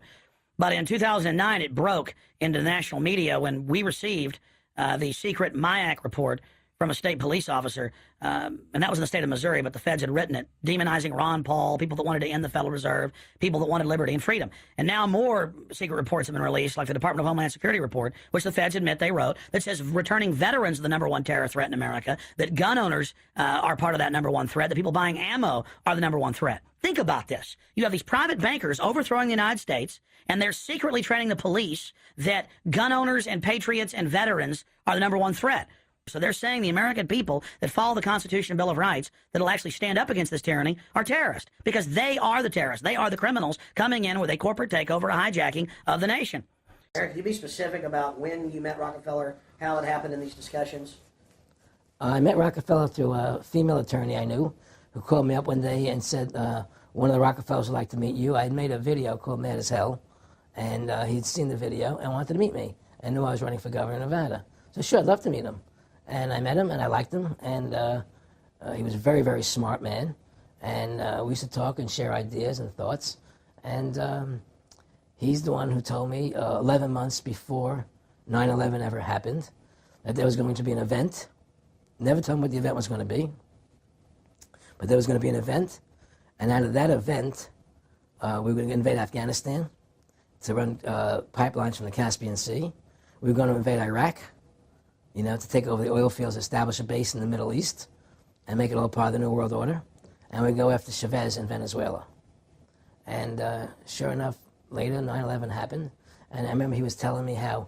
But in 2009, it broke into the national media when we received the secret MIAC report from a state police officer, and that was in the state of Missouri, but the feds had written it, demonizing Ron Paul, people that wanted to end the Federal Reserve, people that wanted liberty and freedom. And now more secret reports have been released, like the Department of Homeland Security report, which the feds admit they wrote, that says returning veterans are the #1 terror threat in America, that gun owners are part of that #1 threat, that people buying ammo are the #1 threat. Think about this. You have these private bankers overthrowing the United States, and they're secretly training the police that gun owners and patriots and veterans are the #1 threat. So they're saying the American people that follow the Constitution and Bill of Rights that'll actually stand up against this tyranny are terrorists, because they are the terrorists. They are the criminals coming in with a corporate takeover, a hijacking of the nation. Eric, can you be specific about when you met Rockefeller, how it happened in these discussions? I met Rockefeller through a female attorney I knew who called me up one day and said, one of the Rockefellers would like to meet you. I had made a video called Mad as Hell, and he'd seen the video and wanted to meet me and knew I was running for governor of Nevada. So sure, I'd love to meet him. And I met him, and I liked him, and he was a very, very smart man. And we used to talk and share ideas and thoughts. And he's the one who told me 11 months before 9/11 ever happened, that there was going to be an event. Never told them what the event was going to be, but there was going to be an event, and out of that event, we were going to invade Afghanistan to run pipelines from the Caspian Sea. We were going to invade Iraq, to take over the oil fields, establish a base in the Middle East, and make it all part of the New World Order. And we'd go after Chavez in Venezuela. And sure enough, later 9/11 happened, and I remember he was telling me how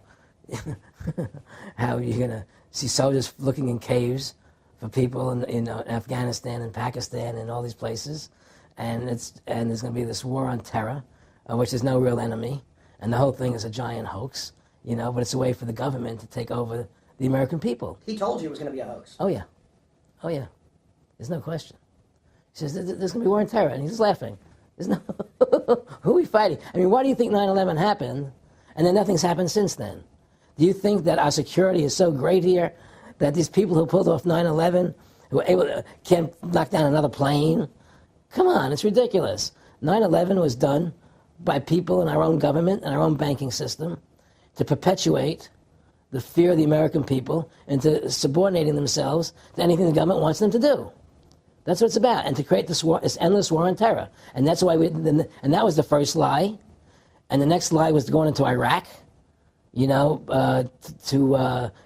how you're going to see soldiers looking in caves for people in Afghanistan and Pakistan and all these places, and there's going to be this war on terror, which is no real enemy, and the whole thing is a giant hoax, but it's a way for the government to take over the American people. He told you it was going to be a hoax. Oh yeah, there's no question. He says there's going to be war on terror, and he's laughing. There's no who are we fighting? I mean, why do you think 9/11 happened, and then nothing's happened since then? Do you think that our security is so great here that these people who pulled off 9/11 who were able to can't knock down another plane? Come on, it's ridiculous. 9/11 was done by people in our own government and our own banking system to perpetuate the fear of the American people into subordinating themselves to anything the government wants them to do. That's what it's about, and to create this war, this endless war on terror. And that's why and that was the first lie. And the next lie was going into Iraq, to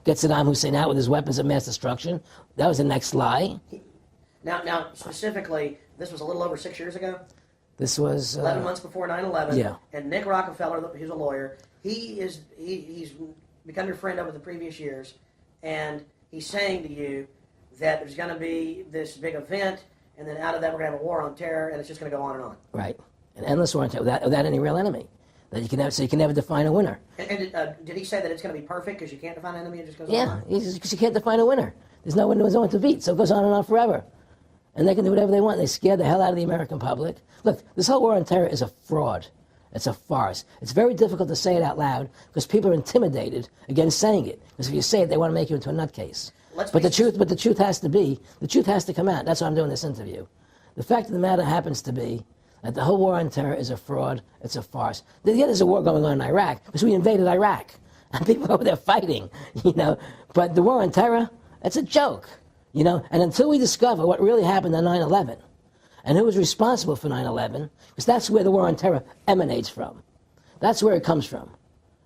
get Saddam Hussein out with his weapons of mass destruction. That was the next lie. Now, specifically, this was a little over 6 years ago? This was 11 months before 9/11. Yeah. And Nick Rockefeller, who's a lawyer, he's become your friend over the previous years, and he's saying to you that there's going to be this big event, and then out of that we're going to have a war on terror, and it's just going to go on and on. Right. An endless war on terror without any real enemy. That you can never define a winner. And did he say that it's going to be perfect because you can't define an enemy? It just goes on? Yeah, because you can't define a winner. There's no one to beat, so it goes on and on forever. And they can do whatever they want. They scare the hell out of the American public. Look, this whole war on terror is a fraud. It's a farce. It's very difficult to say it out loud because people are intimidated against saying it. Because if you say it, they want to make you into a nutcase. But the truth has to come out. That's why I'm doing this interview. The fact of the matter happens to be that the whole war on terror is a fraud. It's a farce. Yeah, there's a war going on in Iraq because we invaded Iraq. And people over there fighting, But the war on terror, that's a joke, And until we discover what really happened on 9/11 and who was responsible for 9/11, because that's where the war on terror emanates from. That's where it comes from.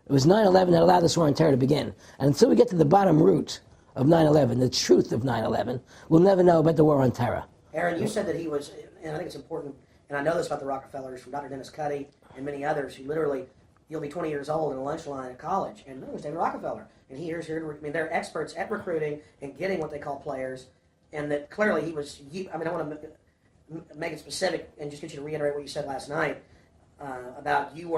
It was 9/11 that allowed this war on terror to begin. And until we get to the bottom root of 9/11, the truth of 9/11, we'll never know about the war on terror. Aaron, you said that he was, and I think it's important, and I know this about the Rockefellers from Dr. Dennis Cuddy and many others who literally, you'll be 20 years old in a lunch line at college, and it was David Rockefeller. And here's here. I mean, they're experts at recruiting and getting what they call players, and that clearly he was. I want to make it specific and just get you to reiterate what you said last night about you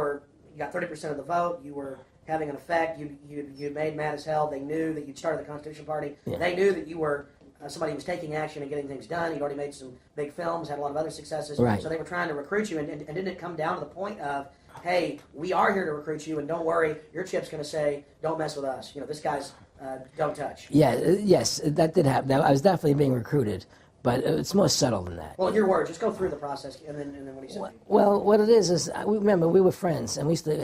got 30% of the vote. You were having an effect. You made mad as hell. They knew that you'd started the Constitution Party. Yeah. They knew that you were somebody who was taking action and getting things done. You'd already made some big films, had a lot of other successes. Right. So they were trying to recruit you, and didn't it come down to the point of, hey, we are here to recruit you, and don't worry, your chip's going to say, don't mess with us. This guy's don't touch. Yeah, yes, that did happen. I was definitely being recruited, but it's more subtle than that. Well, in your words, just go through the process, and then what he said. Well, what it is remember, we were friends, and we used to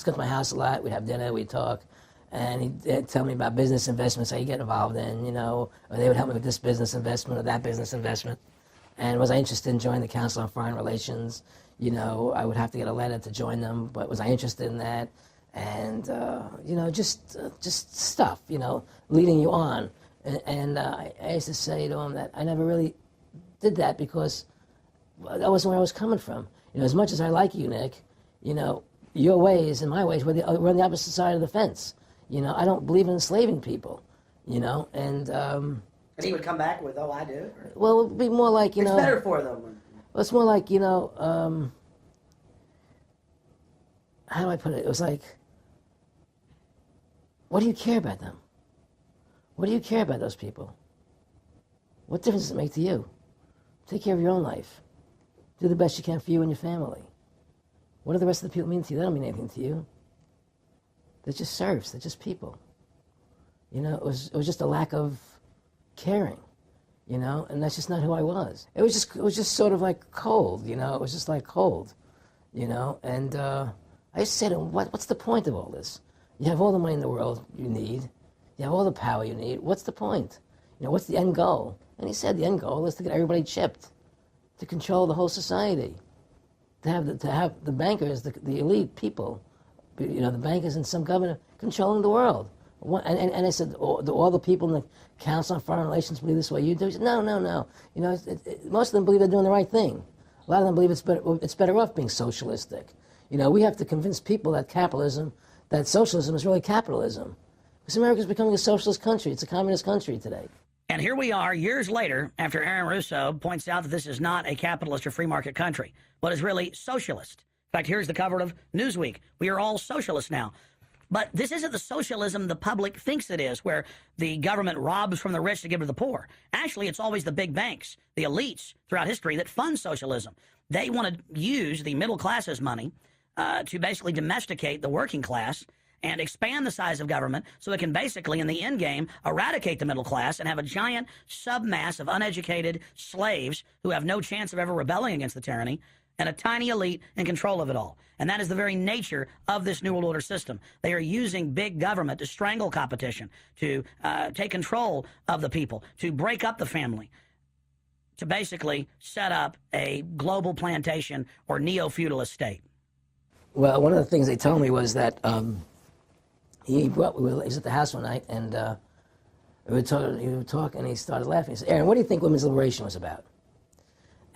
come to my house a lot. We'd have dinner, we'd talk, and he'd tell me about business investments, how you get involved in, or they would help me with this business investment or that business investment. And was I interested in joining the Council on Foreign Relations? I would have to get a letter to join them, but was I interested in that? And, just stuff, leading you on. And I used to say to him that I never really did that because that wasn't where I was coming from. As much as I like you, Nick, your ways and my ways, we're on the opposite side of the fence. I don't believe in enslaving people, and he would come back with, oh, I do? Or? Well, it would be more like, It's better for them. Well, it's more like, how do I put it? It was like, what do you care about them? What do you care about those people? What difference does it make to you? Take care of your own life. Do the best you can for you and your family. What do the rest of the people mean to you? They don't mean anything to you. They're just serfs. They're just people. It was just a lack of caring, and that's just not who I was. It was just sort of like cold, it was just like cold, and I used to say to him, what's the point of all this? You have all the money in the world you need. You have all the power you need. What's the point? You know, what's the end goal? And he said the end goal is to get everybody chipped, to control the whole society, to have the bankers, the elite people, you know, the bankers and some government controlling the world. And I said, all the people in the Council on Foreign Relations believe this way you do? He said, no. You know, most of them believe they're doing the right thing. A lot of them believe it's better off being socialistic. You know, we have to convince people that socialism is really capitalism. Because America is becoming a socialist country. It's a communist country today. And here we are years later after Aaron Russo points out that this is not a capitalist or free market country, but is really socialist. In fact, here's the cover of Newsweek. We are all socialists now. But this isn't the socialism the public thinks it is, where the government robs from the rich to give to the poor. Actually, it's always the big banks, the elites throughout history that fund socialism. They want to use the middle class's money to basically domesticate the working class and expand the size of government so it can basically, in the end game, eradicate the middle class and have a giant submass of uneducated slaves who have no chance of ever rebelling against the tyranny, and a tiny elite in control of it all. And that is the very nature of this New World Order system. They are using big government to strangle competition, to take control of the people, to break up the family, to basically set up a global plantation or neo-feudalist state. Well, one of the things they told me was that he was at the house one night, and he would talk, and he started laughing. He said, Aaron, what do you think women's liberation was about?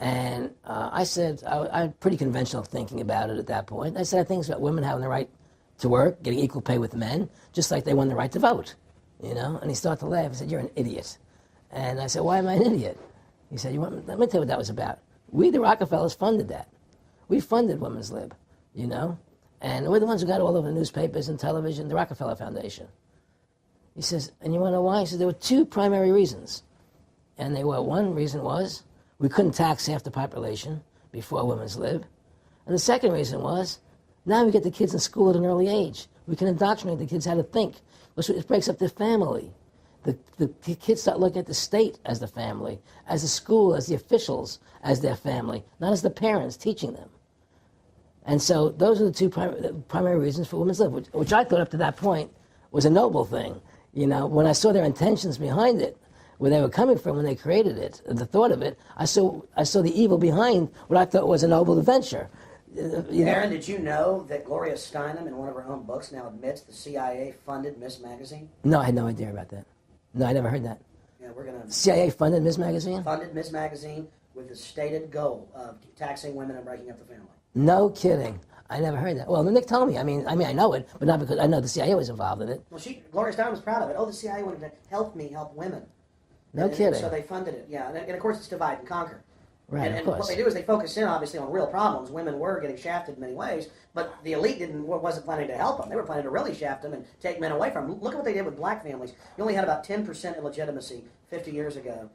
And I said, I had pretty conventional thinking about it at that point. I said, I think it's about women having the right to work, getting equal pay with men, just like they won the right to vote, you know? And he started to laugh. He said, you're an idiot. And I said, why am I an idiot? He said, let me tell you what that was about. We, the Rockefellers, funded that. We funded women's lib, you know? And we're the ones who got all over the newspapers and television, the Rockefeller Foundation. He says, and you want to know why? He said, there were two primary reasons. And they were, one reason was, we couldn't tax half the population before women's lib. And the second reason was, now we get the kids in school at an early age. We can indoctrinate the kids how to think. It breaks up their family. The kids start looking at the state as the family, as the school, as the officials, as their family, not as the parents teaching them. And so those are the two primary reasons for women's lib, which I thought up to that point was a noble thing. You know, when I saw their intentions behind it, where they were coming from when they created it, the thought of it, I saw the evil behind what I thought was a noble adventure. Aaron, did you know that Gloria Steinem, in one of her own books, now admits the CIA funded Ms. Magazine? No, I had no idea about that. No, I never heard that. Yeah, we're gonna. CIA funded Ms. Magazine? Funded Ms. Magazine with the stated goal of taxing women and breaking up the family. No kidding. I never heard that. Well, Nick told me. I mean, I know it, but not because I know the CIA was involved in it. Well, Gloria Steinem was proud of it. Oh, the CIA wanted to help women. No kidding. So they funded it, yeah. And of course, it's divide and conquer. Right, and what they do is they focus in, obviously, on real problems. Women were getting shafted in many ways, but the elite wasn't planning to help them. They were planning to really shaft them and take men away from them. Look at what they did with black families. You only had about 10% illegitimacy 50 years ago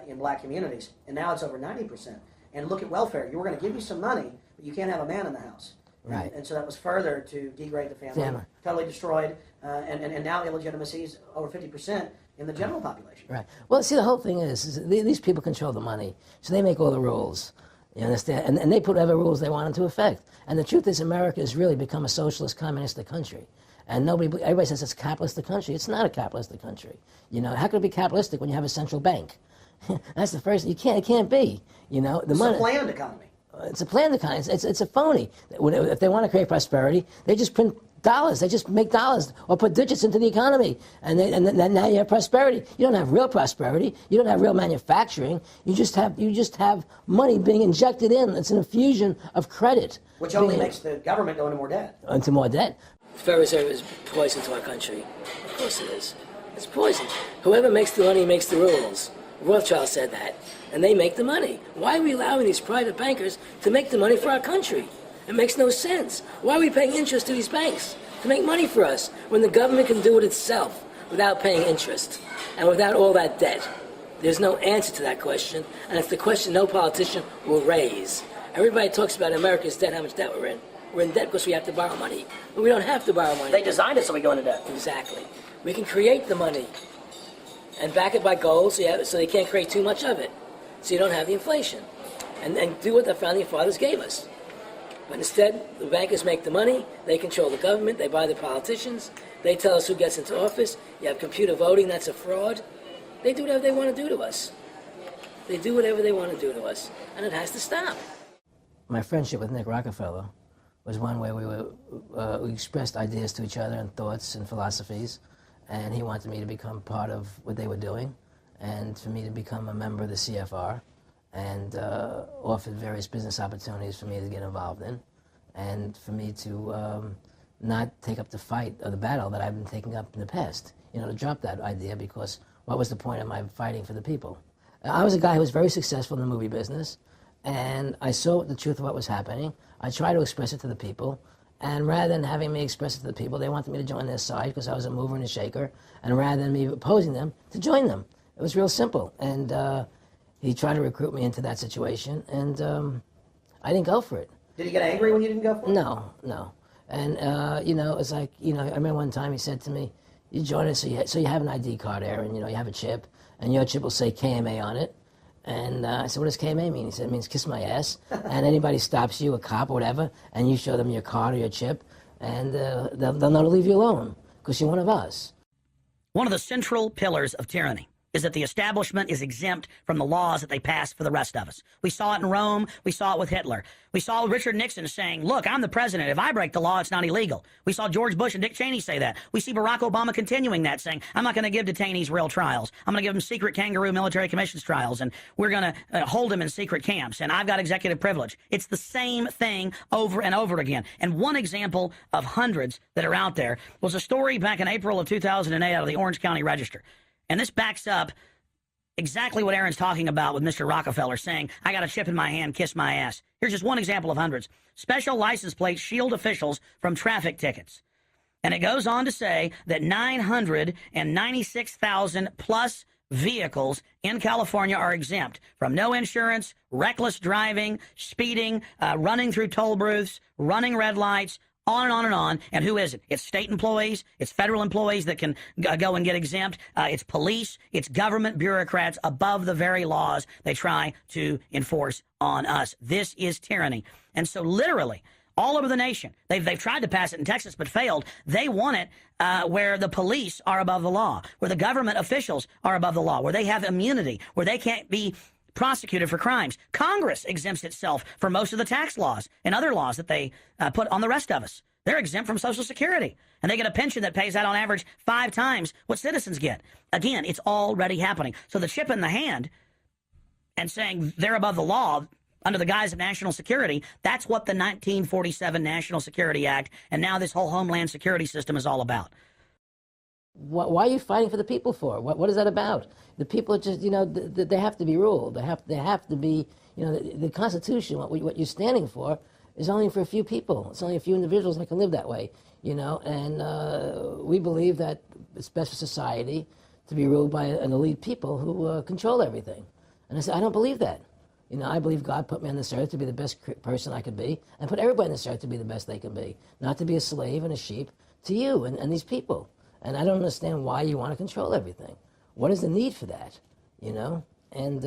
in black communities, and now it's over 90%. And look at welfare. You were going to give you some money, but you can't have a man in the house. Right. And so that was further to degrade the family. Totally destroyed. And now illegitimacy is over 50% in the general population. Right. Well, see, the whole thing is these people control the money, so they make all the rules. You understand? And they put whatever rules they want into effect. And the truth is, America has really become a socialist, communistic country. And everybody says it's a capitalistic country. It's not a capitalistic country. You know, how could it be capitalistic when you have a central bank? That's the first. It can't be. You know, it's a planned economy. It's a planned economy. It's a phony. If they want to create prosperity, they just print dollars. They just make dollars or put digits into the economy, and then now you have prosperity. You don't have real prosperity. You don't have real manufacturing. You just have money being injected in. It's an infusion of credit, which only makes the government go into more debt. Into more debt. The Federal Reserve is poison to our country. Of course it is. It's poison. Whoever makes the money makes the rules. Rothschild said that, and they make the money. Why are we allowing these private bankers to make the money for our country? It makes no sense. Why are we paying interest to these banks to make money for us when the government can do it itself without paying interest and without all that debt? There's no answer to that question, and it's the question no politician will raise. Everybody talks about America's debt, how much debt we're in. We're in debt because we have to borrow money. But we don't have to borrow money. They designed it so we go into debt. Exactly. We can create the money and back it by gold so they can't create too much of it. So you don't have the inflation. And do what the founding fathers gave us. But instead, the bankers make the money, they control the government, they buy the politicians, they tell us who gets into office. You have computer voting, that's a fraud. They do whatever they want to do to us. They do whatever they want to do to us, and it has to stop. My friendship with Nick Rockefeller was one where we expressed ideas to each other and thoughts and philosophies, and he wanted me to become part of what they were doing, and for me to become a member of the CFR, and offered various business opportunities for me to get involved in, and for me to not take up the fight or the battle that I've been taking up in the past. You know, to drop that idea, because what was the point of my fighting for the people? I was a guy who was very successful in the movie business, and I saw the truth of what was happening. I tried to express it to the people, and rather than having me express it to the people, they wanted me to join their side because I was a mover and a shaker, and rather than me opposing them, to join them. It was real simple, and he tried to recruit me into that situation, and I didn't go for it. Did he get angry when you didn't go for it? No, no. And, you know, it's like, you know, I remember one time he said to me, you join us, so you have an ID card there, and, you know, you have a chip, and your chip will say KMA on it. And I said, what does KMA mean? He said, it means kiss my ass. And anybody stops you, a cop or whatever, and you show them your card or your chip, and they'll know to leave you alone, because you're one of us. One of the central pillars of tyranny is that the establishment is exempt from the laws that they pass for the rest of us. We saw it in Rome. We saw it with Hitler. We saw Richard Nixon saying, look, I'm the president. If I break the law, it's not illegal. We saw George Bush and Dick Cheney say that. We see Barack Obama continuing that, saying, I'm not going to give detainees real trials. I'm going to give them secret kangaroo military commissions trials, and we're going to hold them in secret camps, and I've got executive privilege. It's the same thing over and over again. And one example of hundreds that are out there was a story back in April of 2008 out of the Orange County Register. And this backs up exactly what Aaron's talking about with Mr. Rockefeller saying, I got a chip in my hand, kiss my ass. Here's just one example of hundreds. Special license plates shield officials from traffic tickets. And it goes on to say that 996,000 plus vehicles in California are exempt from no insurance, reckless driving, speeding, running through toll booths, running red lights, on and on and on. And who is it? It's state employees. It's federal employees that can go and get exempt. It's police. It's government bureaucrats above the very laws they try to enforce on us. This is tyranny. And so literally, all over the nation, they've tried to pass it in Texas but failed. They want it where the police are above the law, where the government officials are above the law, where they have immunity, where they can't be prosecuted for crimes. Congress exempts itself from most of the tax laws and other laws that they put on the rest of us. They're exempt from Social Security, and they get a pension that pays out on average 5 times what citizens get. Again, it's already happening. So the chip in the hand and saying they're above the law under the guise of national security, that's what the 1947 National Security Act and now this whole Homeland Security system is all about. Why are you fighting for the people for? What is that about? The people are just, you know, they have to be ruled. They have to be, you know, the Constitution, what you're standing for, is only for a few people. It's only a few individuals that can live that way, you know. And we believe that it's best for society to be ruled by an elite people who control everything. And I said, I don't believe that. You know, I believe God put me on this earth to be the best person I could be, and put everybody on this earth to be the best they can be, not to be a slave and a sheep to you and these people. And I don't understand why you want to control everything. What is the need for that, you know? And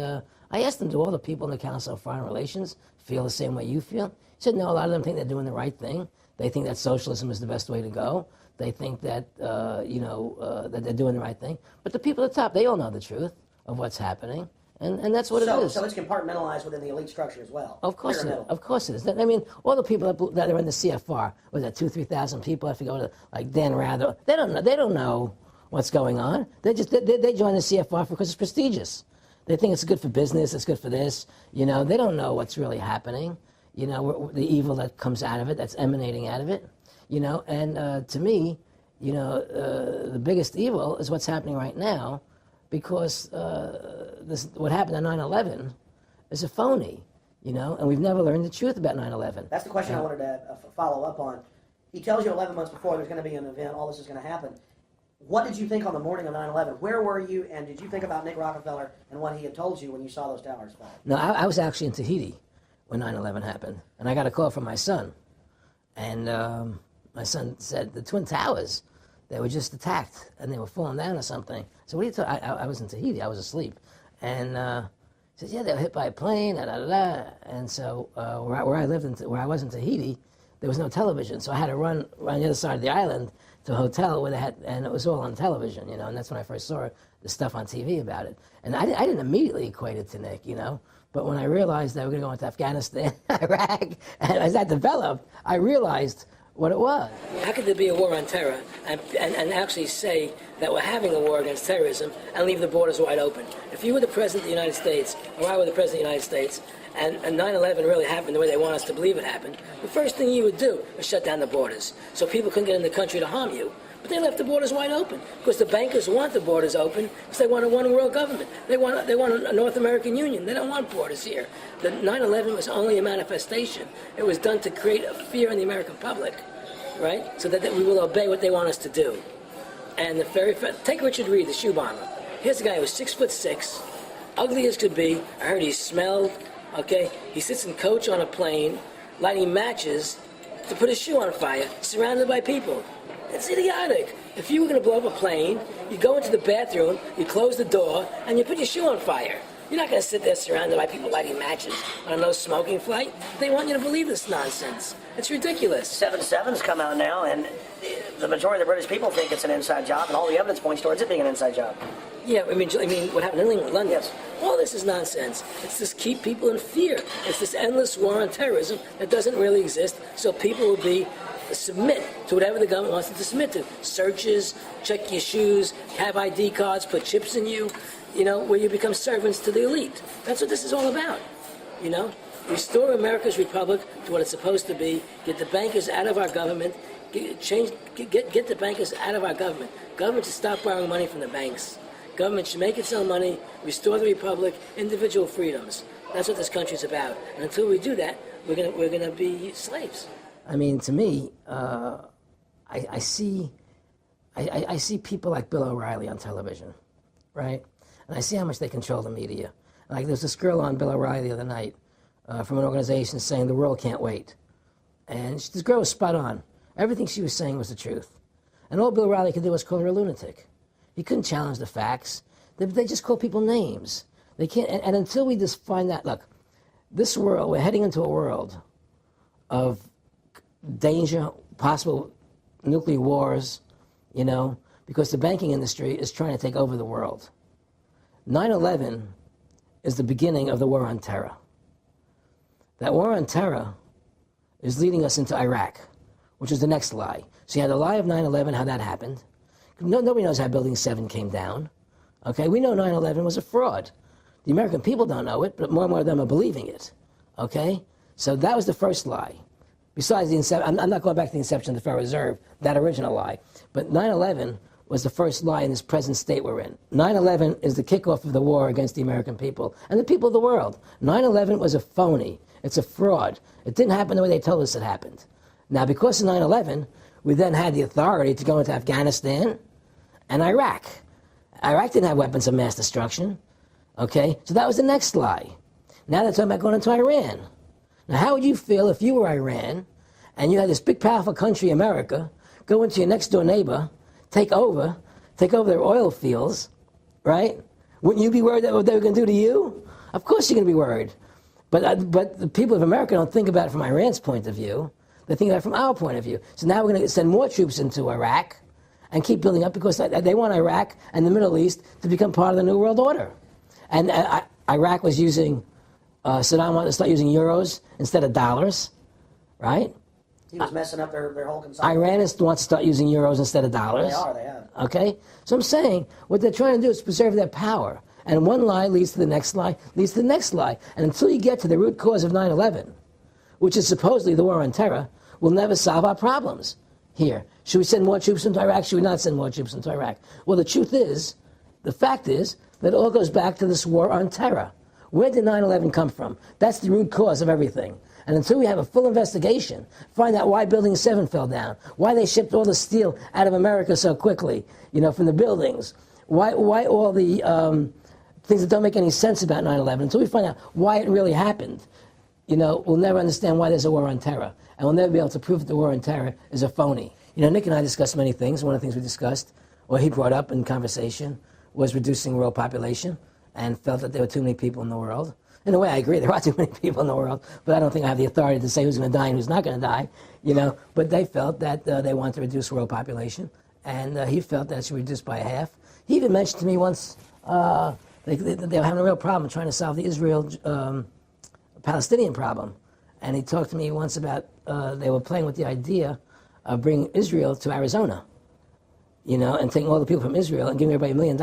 I asked them, do all the people in the Council of Foreign Relations feel the same way you feel? He said, no, a lot of them think they're doing the right thing. They think that socialism is the best way to go. They think that, that they're doing the right thing. But the people at the top, they all know the truth of what's happening. And that's what it is. So it's compartmentalized within the elite structure as well. Of course it is. Of course it is. I mean, all the people that are in the CFR, was that 2,000-3,000 people? I have to go to like Dan Rather. They don't know what's going on. They join the CFR because it's prestigious. They think it's good for business. It's good for this. You know, they don't know what's really happening. You know, the evil that comes out of it, that's emanating out of it. You know, and to me, you know, the biggest evil is what's happening right now. Because what happened on 9/11 is a phony, you know, and we've never learned the truth about 9/11. That's the question I wanted to follow up on. He tells you 11 months before there's going to be an event, all this is going to happen. What did you think on the morning of 9/11? Where were you, and did you think about Nick Rockefeller and what he had told you when you saw those towers fall? No, I was actually in Tahiti when 9/11 happened, and I got a call from my son. And my son said, the Twin Towers, they were just attacked, and they were falling down or something. So what are you talking? I was in Tahiti. I was asleep. And he He said, yeah, they were hit by a plane, da, da, da, da. And so where I lived, where I was in Tahiti, there was no television. So I had to run around the other side of the island to a hotel where they had, and it was all on television, you know, and that's when I first saw the stuff on TV about it. And I didn't immediately equate it to Nick, you know, but when I realized that we were going to go into Afghanistan, Iraq, and as that developed, I realized what it was. How could there be a war on terror and actually say that we're having a war against terrorism and leave the borders wide open? If you were the President of the United States, or I were the President of the United States, and 9/11 really happened the way they want us to believe it happened, the first thing you would do is shut down the borders so people couldn't get in the country to harm you. But they left the borders wide open because the bankers want the borders open because they want a one-world government. They want a North American Union. They don't want borders here. The 9/11 was only a manifestation. It was done to create a fear in the American public, right? So that we will obey what they want us to do. And take Richard Reed, the shoe bomber. Here's a guy who was 6'6", ugly as could be. I heard he smelled. Okay, he sits in coach on a plane, lighting matches to put his shoe on fire, surrounded by people. It's idiotic. If you were going to blow up a plane, you go into the bathroom, you close the door, and you put your shoe on fire. You're not going to sit there surrounded by people lighting matches on a no-smoking flight. They want you to believe this nonsense. It's ridiculous. 7/7's come out now, and the majority of the British people think it's an inside job, and all the evidence points towards it being an inside job. Yeah, I mean, what happened in England, London? Yes. All this is nonsense. It's just keep people in fear. It's this endless war on terrorism that doesn't really exist, so people will submit to whatever the government wants them to submit to. Searches, check your shoes, have ID cards, put chips in you, you know, where you become servants to the elite. That's what this is all about, you know? Restore America's republic to what it's supposed to be, get the bankers out of our government, get the bankers out of our government. Government should stop borrowing money from the banks. Government should make its own money, restore the republic, individual freedoms. That's what this country's about. And until we do that, we're gonna be slaves. I mean, to me, I see people like Bill O'Reilly on television, right? And I see how much they control the media. Like there's this girl on Bill O'Reilly the other night from an organization saying the world can't wait. And this girl was spot on. Everything she was saying was the truth. And all Bill O'Reilly could do was call her a lunatic. He couldn't challenge the facts. They just call people names. They can't, and until we just find that, look, this world, we're heading into a world of danger, possible nuclear wars, you know, because the banking industry is trying to take over the world. 9/11 is the beginning of the war on terror. That war on terror is leading us into Iraq, which is the next lie. So you had the lie of 9/11, how that happened. Nobody knows how Building 7 came down. Okay, we know 9/11 was a fraud. The American people don't know it, but more and more of them are believing it. Okay, so that was the first lie. Besides the inception, I'm not going back to the inception of the Federal Reserve, that original lie. But 9/11 was the first lie in this present state we're in. 9/11 is the kickoff of the war against the American people and the people of the world. 9/11 was a phony. It's a fraud. It didn't happen the way they told us it happened. Now, because of 9/11, we then had the authority to go into Afghanistan and Iraq. Iraq didn't have weapons of mass destruction. Okay? So that was the next lie. Now they're talking about going into Iran. Now, how would you feel if you were Iran and you had this big, powerful country, America, go into your next door neighbor, take over their oil fields, right? Wouldn't you be worried that what they were going to do to you? Of course you're going to be worried. But the people of America don't think about it from Iran's point of view. They think about it from our point of view. So now we're going to send more troops into Iraq and keep building up because they want Iraq and the Middle East to become part of the New World Order. And Iraq was using, Saddam wanted to start using euros instead of dollars, right? He was messing up their whole consumption. Iran wants to start using euros instead of dollars. They have. Okay? So I'm saying what they're trying to do is preserve their power. And one lie leads to the next lie, leads to the next lie. And until you get to the root cause of 9/11, which is supposedly the war on terror, we'll never solve our problems here. Should we send more troops into Iraq? Should we not send more troops into Iraq? Well, the fact is that it all goes back to this war on terror. Where did 9/11 come from? That's the root cause of everything. And until we have a full investigation, find out why Building 7 fell down, why they shipped all the steel out of America so quickly, you know, from the buildings, why all the things that don't make any sense about 9/11, until we find out why it really happened, you know, we'll never understand why there's a war on terror. And we'll never be able to prove that the war on terror is a phony. You know, Nick and I discussed many things. One of the things we discussed, or he brought up in conversation, was reducing world population and felt that there were too many people in the world. In a way, I agree, there are too many people in the world, but I don't think I have the authority to say who's going to die and who's not going to die, you know. But they felt that they wanted to reduce world population, and he felt that it should be reduced by half. He even mentioned to me once they were having a real problem trying to solve the Israel-Palestinian problem. And he talked to me once about they were playing with the idea of bringing Israel to Arizona, you know, and taking all the people from Israel and giving everybody $1 million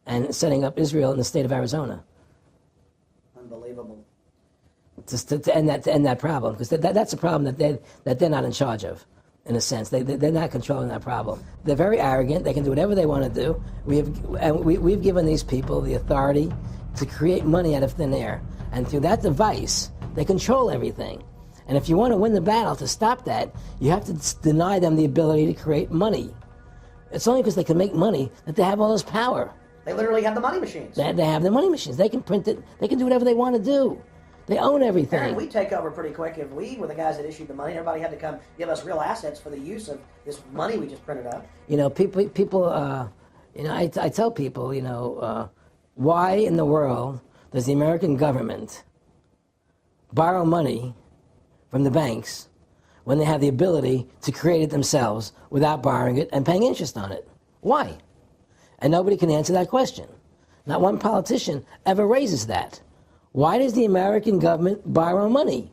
and setting up Israel in the state of Arizona. Unbelievable. To end that problem, because that's a problem that they're not in charge of, in a sense. They're not controlling that problem. They're very arrogant. They can do whatever they want to do. We've given these people the authority to create money out of thin air, and through that device, they control everything. And if you want to win the battle to stop that, you have to deny them the ability to create money. It's only because they can make money that they have all this power. They literally have the money machines. They have the money machines. They can print it. They can do whatever they want to do. They own everything. Aaron, we take over pretty quick. If we were the guys that issued the money, everybody had to come give us real assets for the use of this money we just printed up. You know, people. You know, I tell people, you know, why in the world does the American government borrow money from the banks when they have the ability to create it themselves without borrowing it and paying interest on it? Why? And nobody can answer that question. Not one politician ever raises that. Why does the American government borrow money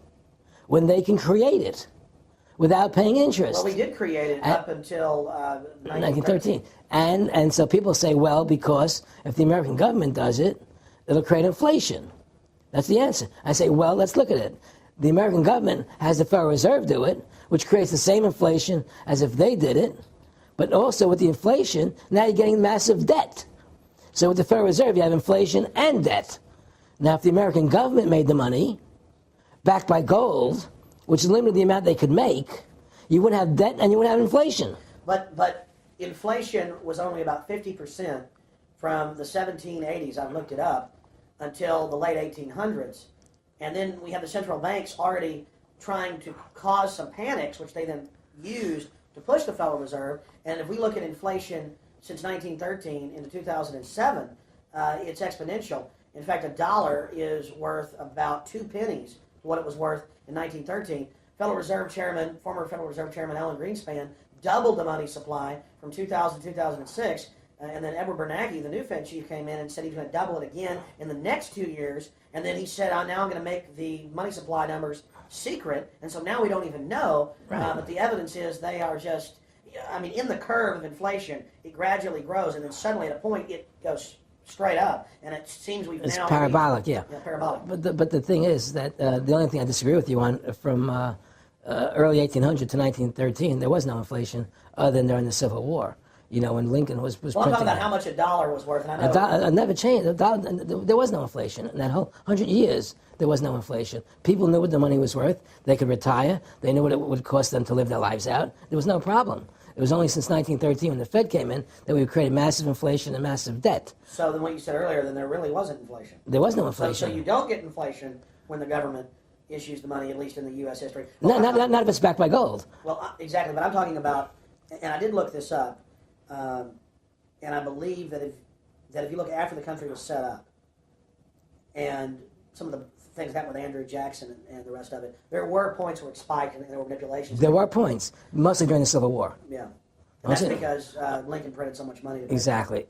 when they can create it without paying interest? Well, we did create it up until 1913. And so people say, well, because if the American government does it, it'll create inflation. That's the answer. I say, well, let's look at it. The American government has the Federal Reserve do it, which creates the same inflation as if they did it. But also with the inflation, now you're getting massive debt. So with the Federal Reserve, you have inflation and debt. Now, if the American government made the money, backed by gold, which limited the amount they could make, you wouldn't have debt and you wouldn't have inflation. But inflation was only about 50% from the 1780s, I've looked it up, until the late 1800s. And then we have the central banks already trying to cause some panics, which they then used to push the Federal Reserve. And if we look at inflation since 1913 into 2007, it's exponential. In fact, a dollar is worth about 2 pennies to what it was worth in 1913. Federal Reserve Chairman, former Federal Reserve Chairman Alan Greenspan, doubled the money supply from 2000 to 2006. And then Edward Bernanke, the new Fed chief, came in and said he was going to double it again in the next 2 years. And then he said, now I'm going to make the money supply numbers secret. And so now we don't even know. Right. But the evidence is they are just, I mean, in the curve of inflation, it gradually grows. And then suddenly at a point, it goes straight up. And it seems we've It's now... parabolic, yeah. Yeah, parabolic. But the thing is that the only thing I disagree with you on, from early 1800 to 1913, there was no inflation other than during the Civil War. You know, when Lincoln was well, I'm talking about how much a dollar was worth. And I know it never changed. There was no inflation. In that whole 100 years, there was no inflation. People knew what the money was worth. They could retire. They knew what it would cost them to live their lives out. There was no problem. It was only since 1913, when the Fed came in, that we created massive inflation and massive debt. So then what you said earlier, then there really wasn't inflation. There was no inflation. So you don't get inflation when the government issues the money, at least in the U.S. history. Well, not if it's backed by gold. Well, exactly. But I'm talking about, and I did look this up, and I believe that if you look after the country was set up, and some of the things that with Andrew Jackson and the rest of it, there were points where it spiked and there were manipulations. There were points, mostly during the Civil War. Yeah. And that's because Lincoln printed so much money. Exactly.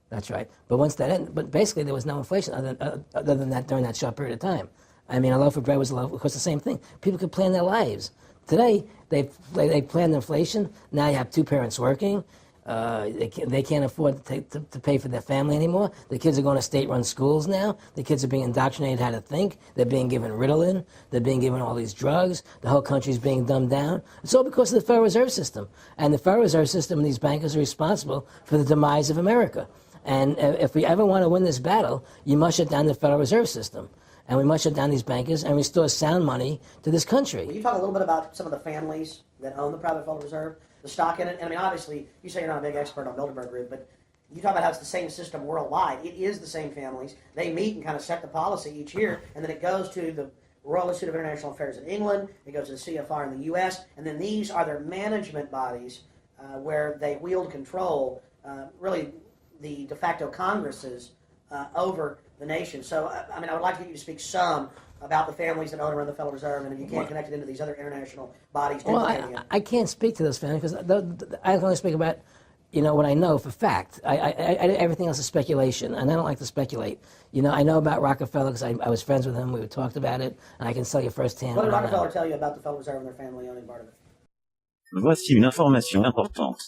That's right. But once that ended, but basically there was no inflation other than that during that short period of time. I mean, a loaf of bread was a loaf, of course, the same thing. People could plan their lives. Today, they planned inflation. Now you have two parents working. They can't afford to pay for their family anymore. The kids are going to state-run schools now. The kids are being indoctrinated how to think. They're being given Ritalin. They're being given all these drugs. The whole country's being dumbed down. It's all because of the Federal Reserve System. And the Federal Reserve System and these bankers are responsible for the demise of America. And if we ever want to win this battle, you must shut down the Federal Reserve System. And we must shut down these bankers and restore sound money to this country. Will you talk a little bit about some of the families that own the private Federal Reserve, the stock in it? And I mean, obviously, you say you're not a big expert on Bilderberg Group, but you talk about how it's the same system worldwide. It is the same families. They meet and kind of set the policy each year, and then it goes to the Royal Institute of International Affairs in England, it goes to the CFR in the U.S., and then these are their management bodies where they wield control, really the de facto Congresses over the nation. So, I mean, I would like to get you to speak some about the families that own and run the Federal Reserve, and if you can't connect it into these other international bodies. Well, I can't speak to those families because I can only speak about, what I know for fact. Everything else is speculation, and I don't like to speculate. I know about Rockefeller because I was friends with him. We talked about it, and I can tell you firsthand. What did Rockefeller tell you about the Federal Reserve and their family owning part of it? Voici une information importante.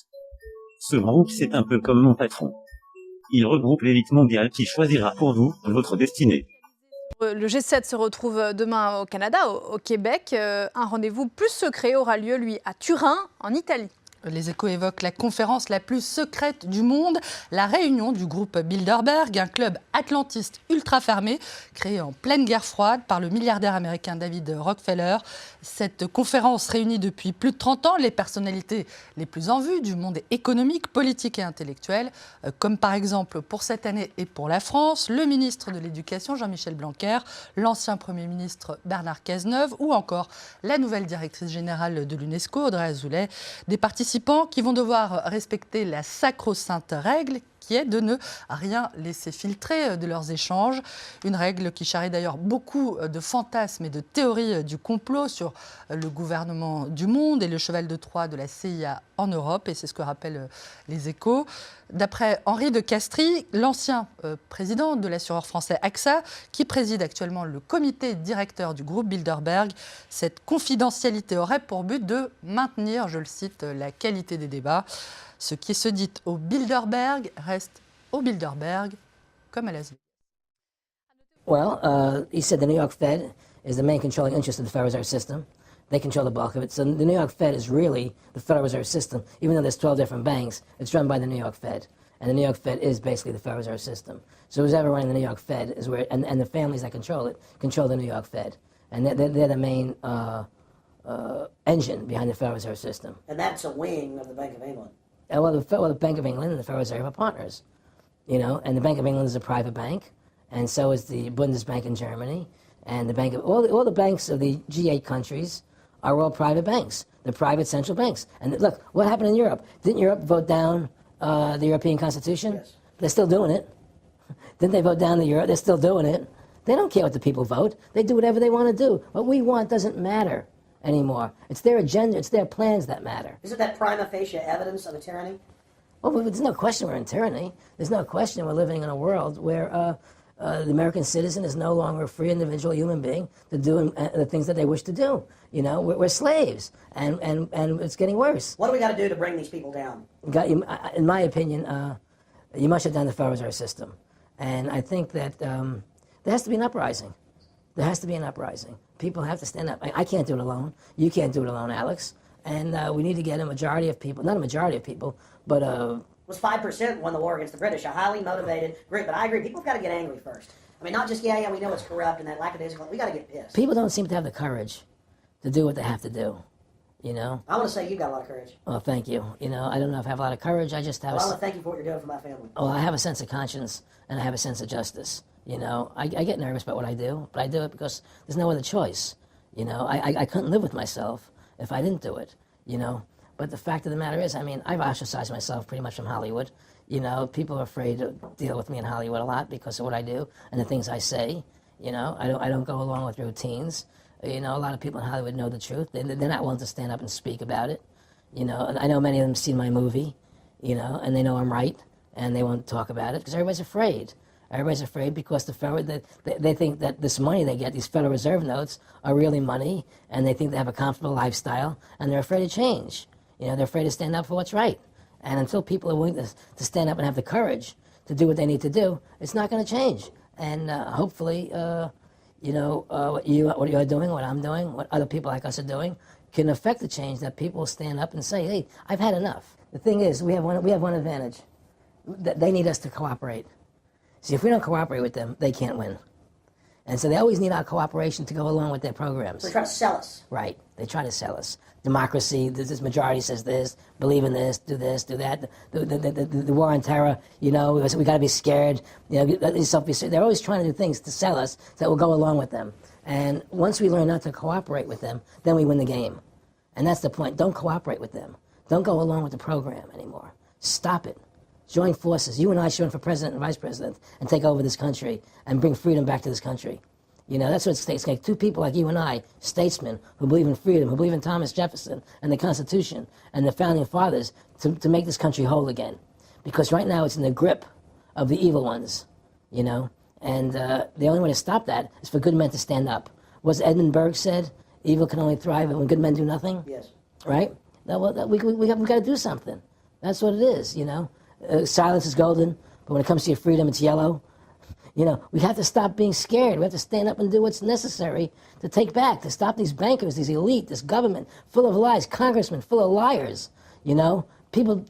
Ce groupe, c'est un peu comme mon patron. Il regroupe l'élite mondiale qui choisira pour vous votre destinée. Le G7 se retrouve demain au Canada, au Québec. Un rendez-vous plus secret aura lieu, lui, à Turin, en Italie. Les Échos évoquent la conférence la plus secrète du monde, la réunion du groupe Bilderberg, un club atlantiste ultra fermé, créé en pleine guerre froide par le milliardaire américain David Rockefeller. Cette conférence réunit depuis plus de 30 ans les personnalités les plus en vue du monde économique, politique et intellectuel, comme par exemple pour cette année et pour la France, le ministre de l'Éducation Jean-Michel Blanquer, l'ancien Premier ministre Bernard Cazeneuve ou encore la nouvelle directrice générale de l'UNESCO, Audrey Azoulay, des participants qui vont devoir respecter la sacro-sainte règle qui est de ne rien laisser filtrer de leurs échanges. Une règle qui charrie d'ailleurs beaucoup de fantasmes et de théories du complot sur le gouvernement du monde et le cheval de Troie de la CIA en Europe, et c'est ce que rappellent les Échos. D'après Henri de Castries, l'ancien président de l'assureur français AXA, qui préside actuellement le comité directeur du groupe Bilderberg, cette confidentialité aurait pour but de maintenir, je le cite, la qualité des débats. Ce qui se dit au Bilderberg reste au Bilderberg, comme à Las Vegas. Well, he said the New York Fed is the main controlling interest of the Federal Reserve System. They control the bulk of it. So the New York Fed is really the Federal Reserve System. Even though there's 12 different banks, it's run by the New York Fed. And the New York Fed is basically the Federal Reserve System. So who's ever running the New York Fed is where, and the families that control it, control the New York Fed. And they're the main engine behind the Federal Reserve System. And that's a wing of the Bank of England. Well, the Bank of England and the Federal Reserve are partners, and the Bank of England is a private bank, and so is the Bundesbank in Germany, and the Bank of all the banks of the G8 countries are all private banks. They're private central banks. And look, what happened in Europe? Didn't Europe vote down the European Constitution? Yes. They're still doing it. Didn't they vote down the euro? They're still doing it. They don't care what the people vote. They do whatever they want to do. What we want doesn't matter anymore. It's their agenda, it's their plans that matter. Isn't that prima facie evidence of a tyranny? Well, there's no question we're in tyranny. There's no question we're living in a world where the American citizen is no longer a free individual human being to do the things that they wish to do. We're slaves, and it's getting worse. What do we got to do to bring these people down? In my opinion, you must shut down the Federal Reserve System. And I think that there has to be an uprising. There has to be an uprising. People have to stand up. I can't do it alone. You can't do it alone, Alex. And we need to get a majority of people, not a majority of people, but It was 5% won the war against the British, a highly motivated group. But I agree, people have got to get angry first. I mean, not just, yeah, we know it's corrupt and that lackadaisical. We got to get pissed. People don't seem to have the courage to do what they have to do, I want to say you've got a lot of courage. Well, thank you. I don't know if I have a lot of courage. I just have I want to thank you for what you're doing for my family. Well, I have a sense of conscience, and I have a sense of justice. I get nervous about what I do, but I do it because there's no other choice. I couldn't live with myself if I didn't do it, But the fact of the matter is, I've ostracized myself pretty much from Hollywood. People are afraid to deal with me in Hollywood a lot because of what I do and the things I say. I don't go along with routines. A lot of people in Hollywood know the truth. They're not willing to stand up and speak about it. And I know many of them have seen my movie, and they know I'm right, and they won't talk about it because everybody's afraid. Everybody's afraid because they think that this money they get, these Federal Reserve notes, are really money, and they think they have a comfortable lifestyle, and they're afraid to change. They're afraid to stand up for what's right. And until people are willing to stand up and have the courage to do what they need to do, it's not going to change. And hopefully, what you're doing, what I'm doing, what other people like us are doing, can affect the change that people will stand up and say, hey, I've had enough. The thing is, we have one advantage. They need us to cooperate. See, if we don't cooperate with them, they can't win. And so they always need our cooperation to go along with their programs. So they try to sell us. Right. They try to sell us. Democracy, this majority says this, believe in this, do that. The war on terror, we got to be scared. They're always trying to do things to sell us that will go along with them. And once we learn not to cooperate with them, then we win the game. And that's the point. Don't cooperate with them. Don't go along with the program anymore. Stop it. join forces. You and I should run for president and vice president and take over this country and bring freedom back to this country. You know, that's what it's takes. Like two people like you and I, statesmen, who believe in freedom, who believe in Thomas Jefferson and the Constitution and the Founding Fathers to make this country whole again. Because right now it's in the grip of the evil ones, you know. And the only way to stop that is for good men to stand up. What's Edmund Burke said? Evil can only thrive when good men do nothing. Yes. Right? We got to do something. That's what it is, you know. Silence is golden, but when it comes to your freedom, it's yellow. You know, we have to stop being scared. We have to stand up and do what's necessary to take back, to stop these bankers, these elite, this government full of lies, congressmen full of liars, you know. People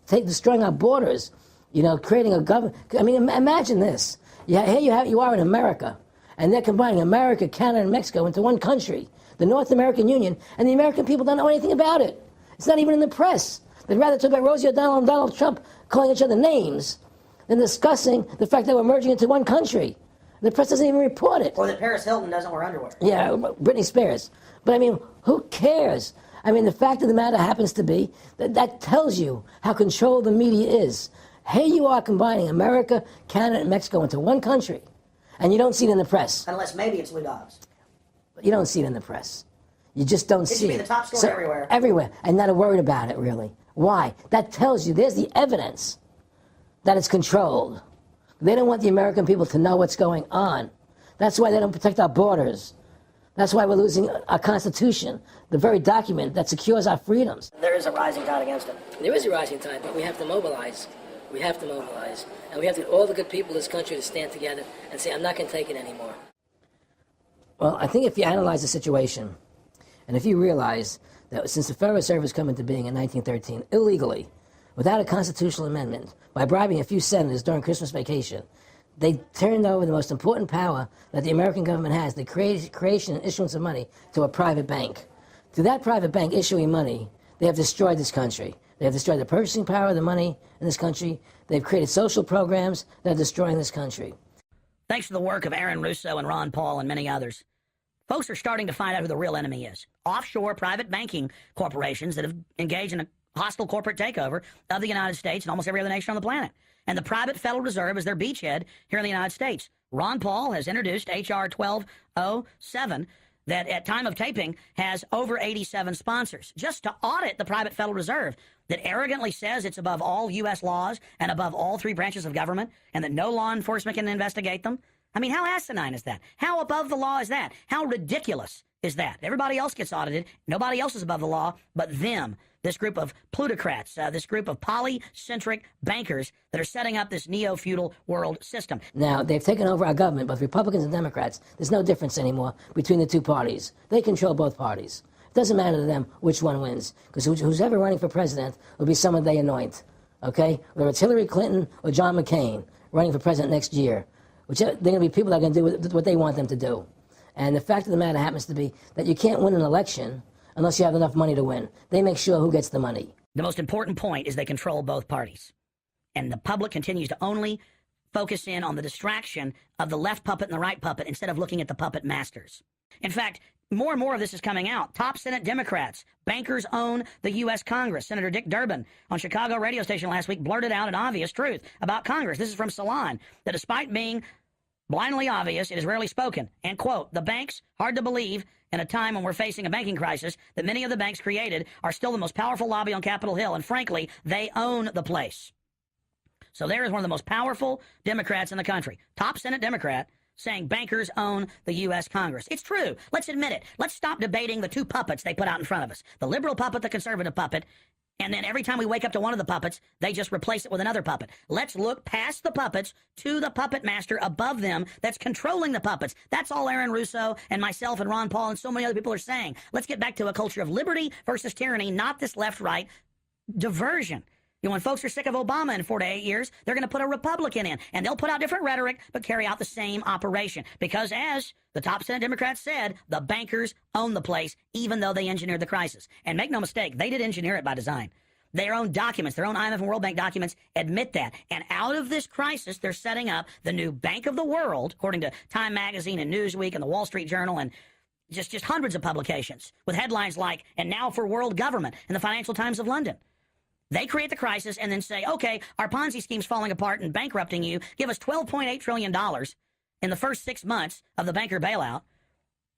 destroying our borders, you know, creating a government. I mean, imagine this. Here you are in America, and they're combining America, Canada, and Mexico into one country, the North American Union, and the American people don't know anything about it. It's not even in the press. They'd rather talk about Rosie O'Donnell and Donald Trump calling each other names than discussing the fact that we're merging into one country. The press doesn't even report it. Or that Paris Hilton doesn't wear underwear. Yeah, Britney Spears. But I mean, who cares? I mean, the fact of the matter happens to be that tells you how controlled the media is. Here you are combining America, Canada, and Mexico into one country, and you don't see it in the press. Unless maybe it's Lou Dobbs. You don't see it in the press. You just don't see it. It should be the top story everywhere. Everywhere, and not worried about it, really. Why? That tells you, there's the evidence that it's controlled. They don't want the American people to know what's going on. That's why they don't protect our borders. That's why we're losing our Constitution, the very document that secures our freedoms. There is a rising tide against them. There is a rising tide, but we have to mobilize. We have to mobilize. And we have to get all the good people in this country to stand together and say, I'm not going to take it anymore. Well, I think if you analyze the situation, and if you realize that since the Federal Reserve has come into being in 1913, illegally, without a constitutional amendment, by bribing a few senators during Christmas vacation, they turned over the most important power that the American government has, the creation and issuance of money, to a private bank. Through that private bank issuing money, they have destroyed this country. They have destroyed the purchasing power of the money in this country. They've created social programs that are destroying this country. Thanks to the work of Aaron Russo and Ron Paul and many others, folks are starting to find out who the real enemy is. Offshore private banking corporations that have engaged in a hostile corporate takeover of the United States and almost every other nation on the planet. And the private Federal Reserve is their beachhead here in the United States. Ron Paul has introduced H.R. 1207 that at time of taping has over 87 sponsors just to audit the private Federal Reserve that arrogantly says it's above all U.S. laws and above all three branches of government and that no law enforcement can investigate them. I mean, how asinine is that? How above the law is that? How ridiculous is that? Everybody else gets audited. Nobody else is above the law but them. This group of plutocrats, this group of polycentric bankers that are setting up this neo-feudal world system. Now, they've taken over our government, but Republicans and Democrats, there's no difference anymore between the two parties. They control both parties. It doesn't matter to them which one wins, because who's ever running for president will be someone they anoint, okay? Whether it's Hillary Clinton or John McCain running for president next year, they're going to be people that are going to do what they want them to do. And the fact of the matter happens to be that you can't win an election unless you have enough money to win. They make sure who gets the money. The most important point is they control both parties. And the public continues to only focus in on the distraction of the left puppet and the right puppet instead of looking at the puppet masters. In fact, more and more of this is coming out. Top Senate Democrats, bankers own the U.S. Congress. Senator Dick Durbin on Chicago radio station last week blurted out an obvious truth about Congress. This is from Salon, that despite being blindly obvious, it is rarely spoken. And, quote, the banks, hard to believe, in a time when we're facing a banking crisis, that many of the banks created are still the most powerful lobby on Capitol Hill, and frankly, they own the place. So there is one of the most powerful Democrats in the country, top Senate Democrat, saying bankers own the U.S. Congress. It's true. Let's admit it. Let's stop debating the two puppets they put out in front of us, the liberal puppet, the conservative puppet, and then every time we wake up to one of the puppets, they just replace it with another puppet. Let's look past the puppets to the puppet master above them that's controlling the puppets. That's all Aaron Russo and myself and Ron Paul and so many other people are saying. Let's get back to a culture of liberty versus tyranny, not this left-right diversion. You know, when folks are sick of Obama in 4 to 8 years, they're going to put a Republican in, and they'll put out different rhetoric, but carry out the same operation. Because as the top Senate Democrats said, the bankers own the place, even though they engineered the crisis. And make no mistake, they did engineer it by design. Their own documents, their own IMF and World Bank documents admit that. And out of this crisis, they're setting up the new Bank of the World, according to Time Magazine and Newsweek and the Wall Street Journal and just hundreds of publications with headlines like, and now for world government in the Financial Times of London. They create the crisis and then say, okay, our Ponzi scheme's falling apart and bankrupting you. Give us $12.8 trillion in the first 6 months of the banker bailout.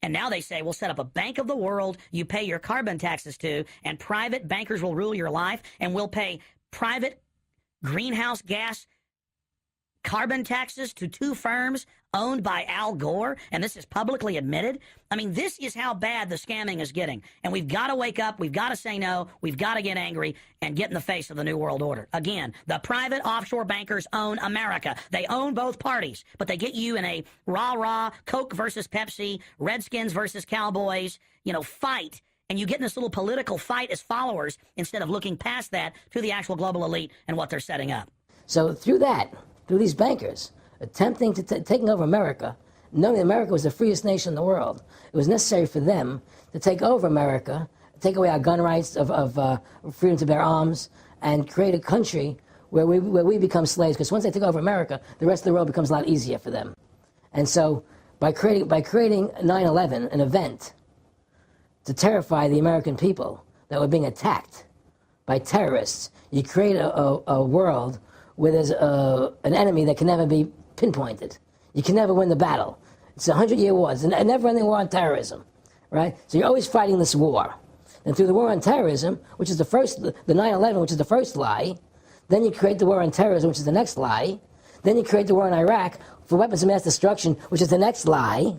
And now they say, we'll set up a bank of the world you pay your carbon taxes to, and private bankers will rule your life, and we'll pay private greenhouse gas carbon taxes to 2 firms owned by Al Gore, and this is publicly admitted. I mean, this is how bad the scamming is getting. And we've got to wake up, we've got to say no, we've got to get angry and get in the face of the New World Order. Again, the private offshore bankers own America. They own both parties, but they get you in a rah-rah, Coke versus Pepsi, Redskins versus Cowboys, fight. And you get in this little political fight as followers instead of looking past that to the actual global elite and what they're setting up. So through these bankers attempting to taking over America, knowing that America was the freest nation in the world, it was necessary for them to take over America, take away our gun rights of freedom to bear arms, and create a country where we become slaves. Because once they take over America, the rest of the world becomes a lot easier for them. And so by creating 9/11, an event to terrify the American people that were being attacked by terrorists, you create a world where there's an enemy that can never be pinpointed. You can never win the battle. It's a 100-year war. It's a never-ending war on terrorism, right? So you're always fighting this war. And through the war on terrorism, which is the 9/11, which is the first lie, then you create the war on terrorism, which is the next lie. Then you create the war in Iraq for weapons of mass destruction, which is the next lie.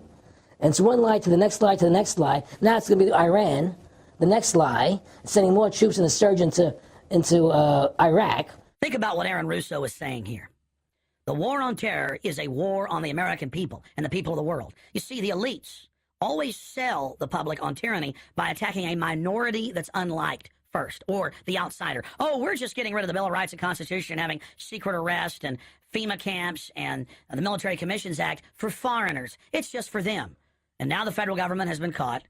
And it's one lie to the next lie to the next lie. Now it's going to be Iran, the next lie, sending more troops and a surge into Iraq. Think about what Aaron Russo is saying here. The war on terror is a war on the American people and the people of the world. You see, the elites always sell the public on tyranny by attacking a minority that's unliked first, or the outsider. Oh, we're just getting rid of the Bill of Rights and Constitution, having secret arrest and FEMA camps and the Military Commissions Act for foreigners. It's just for them. And now the federal government has been caught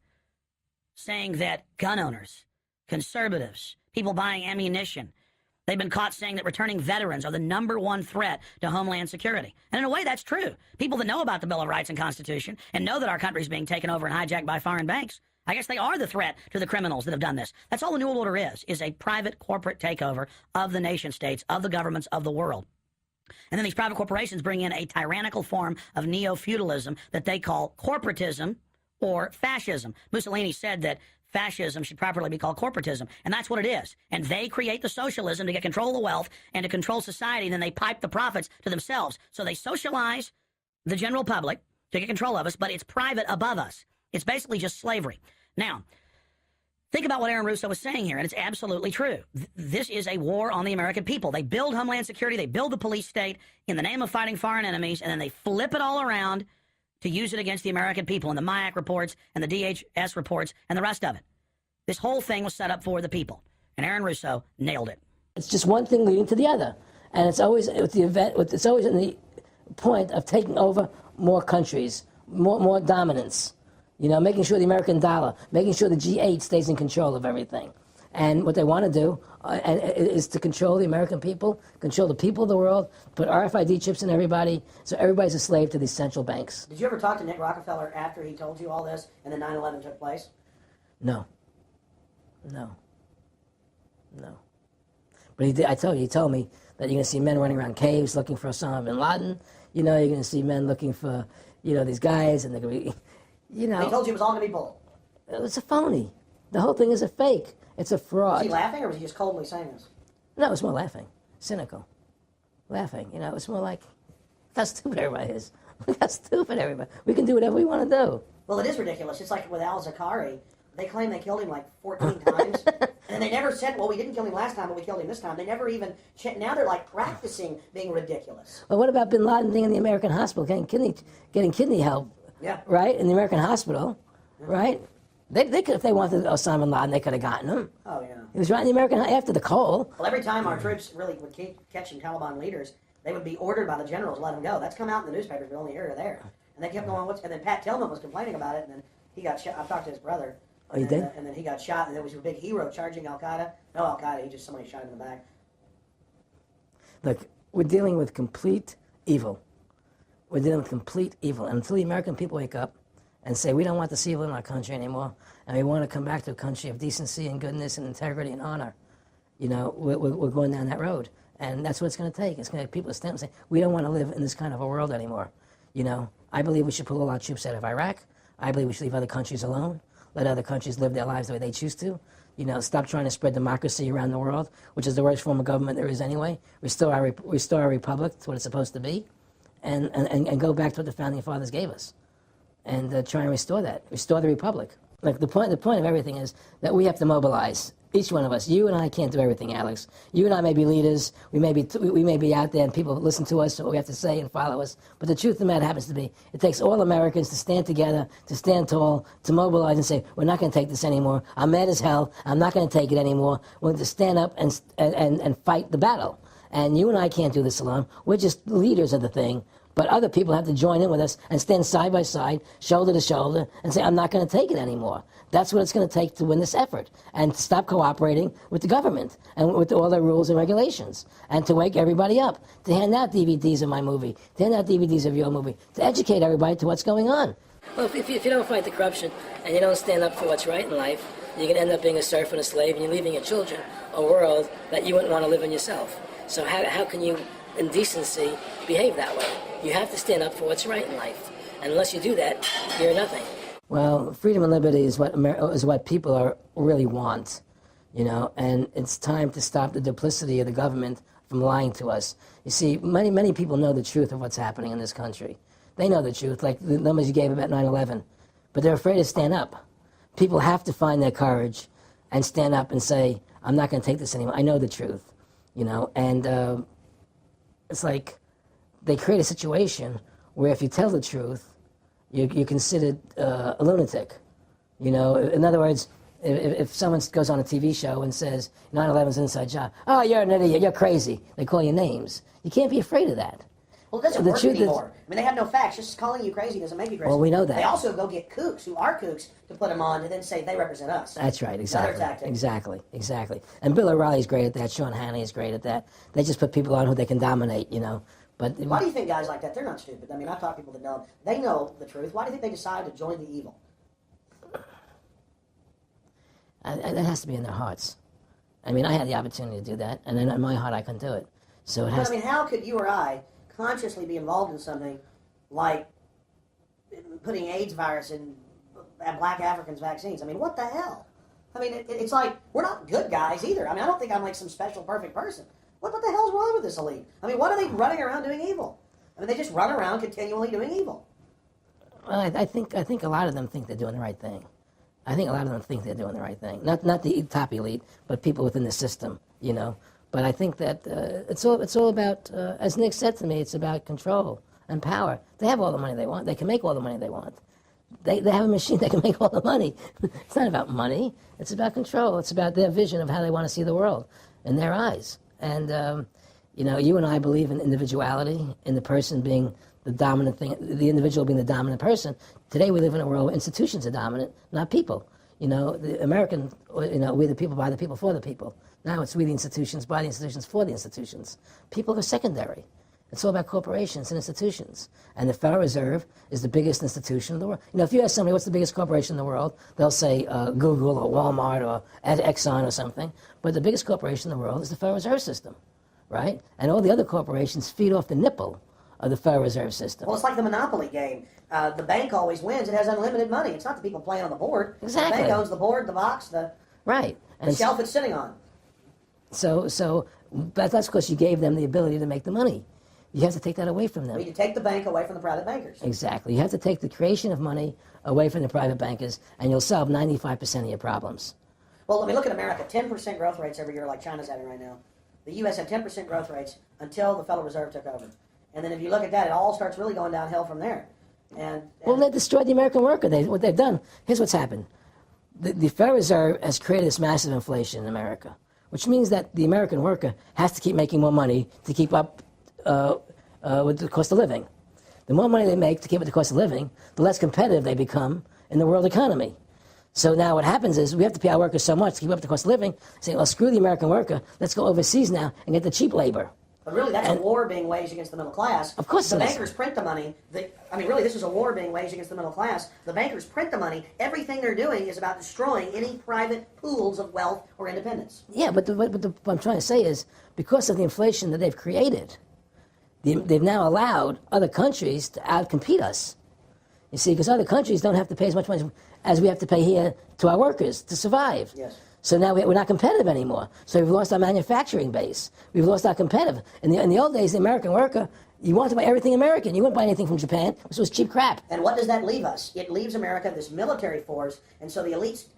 saying that gun owners, conservatives, people buying ammunition, they've been caught saying that returning veterans are the #1 threat to Homeland Security. And in a way, that's true. People that know about the Bill of Rights and Constitution and know that our country is being taken over and hijacked by foreign banks, I guess they are the threat to the criminals that have done this. That's all the New World Order is a private corporate takeover of the nation states, of the governments of the world. And then these private corporations bring in a tyrannical form of neo-feudalism that they call corporatism or fascism. Mussolini said that fascism should properly be called corporatism, and that's what it is. And they create the socialism to get control of the wealth and to control society, and then they pipe the profits to themselves. So they socialize the general public to get control of us, but it's private above us. It's basically just slavery. Now, think about what Aaron Russo was saying here, and it's absolutely true. This is a war on the American people. They build Homeland Security, they build the police state in the name of fighting foreign enemies, and then they flip it all around to use it against the American people in the MIAC reports and the DHS reports and the rest of it. This whole thing was set up for the people, and Aaron Russo nailed it. It's just one thing leading to the other, and it's always it's always in the point of taking over more countries, more dominance. Making sure the American dollar, making sure the G8 stays in control of everything. And what they want to do is to control the American people, control the people of the world, put RFID chips in everybody, so everybody's a slave to these central banks. Did you ever talk to Nick Rockefeller after he told you all this and then 9/11 took place? No. But he told me that you're going to see men running around caves looking for Osama bin Laden. You're going to see men looking for, these guys, and they're going to be, He told you it was all going to be bull. It's a phony. The whole thing is a fake. It's a fraud. Was he laughing, or was he just coldly saying this? No, it was more laughing. Cynical. Laughing. It was more like, look how stupid everybody is. Look how stupid everybody. We can do whatever we want to do. Well, it is ridiculous. It's like with al-Zakari. They claim they killed him like 14 times. And they never said, well, we didn't kill him last time, but we killed him this time. They never even, now they're like practicing being ridiculous. Well, what about bin Laden being in the American hospital, getting kidney help? Yeah. Right? In the American hospital, right? They could, if they wanted Osama bin Laden, they could have gotten him. Oh, yeah. He was right in the American, after the coal. Well, every time our troops really would keep catching Taliban leaders, they would be ordered by the generals to let them go. That's come out in the newspapers, but only here or there. And they kept going, and then Pat Tillman was complaining about it, and then he got shot. I talked to his brother. Oh, you did? And then he got shot, and there was a big hero charging Al-Qaeda. No Al-Qaeda, somebody shot him in the back. Look, we're dealing with complete evil. We're dealing with complete evil. And until the American people wake up and say, we don't want this evil in our country anymore, and we want to come back to a country of decency and goodness and integrity and honor, you know, we're going down that road. And that's what it's going to take. It's going to take people to stand up and say, we don't want to live in this kind of a world anymore. You know, I believe we should pull all our troops out of Iraq. I believe we should leave other countries alone. Let other countries live their lives the way they choose to. You know, stop trying to spread democracy around the world, which is the worst form of government there is anyway. Restore our republic to what it's supposed to be, and go back to what the founding fathers gave us, and try and restore that. Restore the republic. Like the point of everything is that we have to mobilize. Each one of us. You and I can't do everything, Alex. You and I may be leaders. We may be out there and people listen to us, what we have to say and follow us. But the truth of the matter happens to be, it takes all Americans to stand together, to stand tall, to mobilize and say, we're not going to take this anymore. I'm mad as hell. I'm not going to take it anymore. We're going to stand up and fight the battle. And you and I can't do this alone. We're just leaders of the thing. But other people have to join in with us and stand side by side, shoulder to shoulder, and say, I'm not going to take it anymore. That's what it's going to take to win this effort, and to stop cooperating with the government and with all their rules and regulations, and to wake everybody up, to hand out DVDs of my movie, to hand out DVDs of your movie, to educate everybody to what's going on. Well, if you don't fight the corruption and you don't stand up for what's right in life, you're going to end up being a serf and a slave, and you're leaving your children a world that you wouldn't want to live in yourself. So how can you, in decency, behave that way? You have to stand up for what's right in life. And unless you do that, you're nothing. Well, freedom and liberty is what people really want, you know, and it's time to stop the duplicity of the government from lying to us. You see, many people know the truth of what's happening in this country. They know the truth, like the numbers you gave about 9/11, but they're afraid to stand up. People have to find their courage and stand up and say, I'm not going to take this anymore. I know the truth, you know, and it's like they create a situation where if you tell the truth, you're considered a lunatic. You know, in other words, if someone goes on a TV show and says 9/11's an inside job, oh, you're an idiot, you're crazy. They call you names. You can't be afraid of that. Well, it doesn't work anymore. I mean, they have no facts. Just calling you crazy doesn't make you crazy. Well, we know that. They also go get kooks who are kooks to put them on and then say they represent us. That's right, exactly. Another tactic. Exactly. And Bill O'Reilly's great at that. Sean Hannity is great at that. They just put people on who they can dominate, you know. But why do you think guys like that, they're not stupid? I mean, I've talked to people that know, they know the truth. Why do you think they decide to join the evil? That has to be in their hearts. I mean, I had the opportunity to do that, and then in my heart I couldn't do it. So it has. I mean, how could you or I consciously be involved in something like putting AIDS virus in black Africans' vaccines? I mean, what the hell? I mean, it's like, we're not good guys either. I mean, I don't think I'm like some special perfect person. What the hell's wrong with this elite? I mean, what are they running around doing evil? I mean, they just run around continually doing evil. Well, I think a lot of them think they're doing the right thing. I think a lot of them think they're doing the right thing. Not the top elite, but people within the system, you know. But I think that it's all about, as Nick said to me, it's about control and power. They have all the money they want. They can make all the money they want. They have a machine that can make all the money. It's not about money. It's about control. It's about their vision of how they want to see the world in their eyes. And, you know, you and I believe in individuality, in the person being the dominant thing, the individual being the dominant person. Today we live in a world where institutions are dominant, not people. You know, the American, you know, we the people, by the people, for the people. Now it's we the institutions, by the institutions, for the institutions. People are secondary. It's all about corporations and institutions. And the Federal Reserve is the biggest institution in the world. You know, if you ask somebody what's the biggest corporation in the world, they'll say Google or Walmart or Exxon or something. But the biggest corporation in the world is the Federal Reserve System, right? And all the other corporations feed off the nipple of the Federal Reserve System. Well, it's like the Monopoly game. The bank always wins. It has unlimited money. It's not the people playing on the board. Exactly. The bank owns the board, the box, the shelf it's sitting on. So that's because you gave them the ability to make the money. You have to take that away from them. We need to take the bank away from the private bankers. Exactly. You have to take the creation of money away from the private bankers, and you'll solve 95% of your problems. Well, let me look at America. 10% growth rates every year like China's having right now. The U.S. had 10% growth rates until the Federal Reserve took over. And then if you look at that, it all starts really going downhill from there. Well, they destroyed the American worker. What they've done, here's what's happened. The Federal Reserve has created this massive inflation in America, which means that the American worker has to keep making more money to keep up with the cost of living. The more money they make to keep with the cost of living, the less competitive they become in the world economy. So now what happens is we have to pay our workers so much to keep up the cost of living, saying, well, screw the American worker, let's go overseas now and get the cheap labor. But really, that's a war being waged against the middle class. Of course the it is. bankers print the money. Really, this is a war being waged against the middle class. The bankers print the money. Everything they're doing is about destroying any private pools of wealth or independence. Yeah, but what I'm trying to say is, because of the inflation that they've created, they've now allowed other countries to outcompete us. You see, because other countries don't have to pay as much money as we have to pay here to our workers to survive. Yes. So now we're not competitive anymore. So we've lost our manufacturing base. We've lost our competitive. In the old days, the American worker, you wanted to buy everything American. You wouldn't buy anything from Japan. This was cheap crap. And what does that leave us? It leaves America this military force, and so the elite's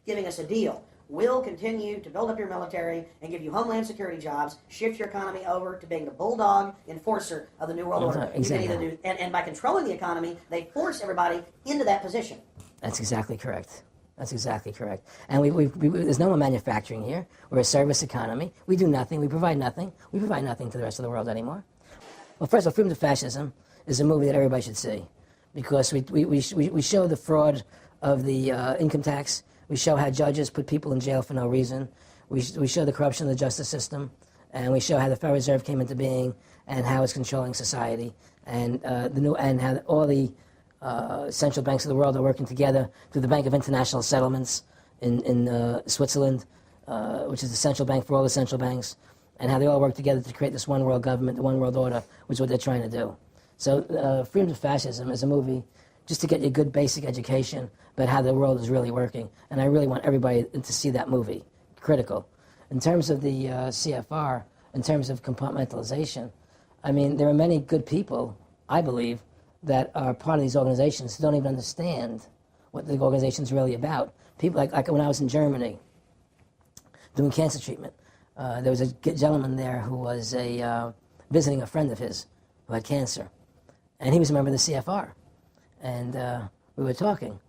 giving us a deal. We'll continue to build up your military and give you homeland security jobs, shift your economy over to being the bulldog enforcer of the New World Order. Exactly. And by controlling the economy, they force everybody into that position. That's exactly correct. That's exactly correct. And there's no more manufacturing here. We're a service economy. We do nothing. We provide nothing. We provide nothing to the rest of the world anymore. Well, first of all, Freedom to Fascism is a movie that everybody should see, because we show the fraud of the income tax. We show how judges put people in jail for no reason. We show the corruption of the justice system, and we show how the Federal Reserve came into being and how it's controlling society, and how all the central banks of the world are working together through the Bank of International Settlements in Switzerland, which is the central bank for all the central banks, and how they all work together to create this one world government, the one world order, which is what they're trying to do. So Freedom to Fascism is a movie just to get you a good basic education about how the world is really working. And I really want everybody to see that movie. Critical. In terms of the CFR, in terms of compartmentalization, I mean, there are many good people, I believe, that are part of these organizations who don't even understand what the organization's really about. People like when I was in Germany doing cancer treatment, there was a gentleman there who was visiting a friend of his who had cancer. And he was a member of the CFR. And we were talking.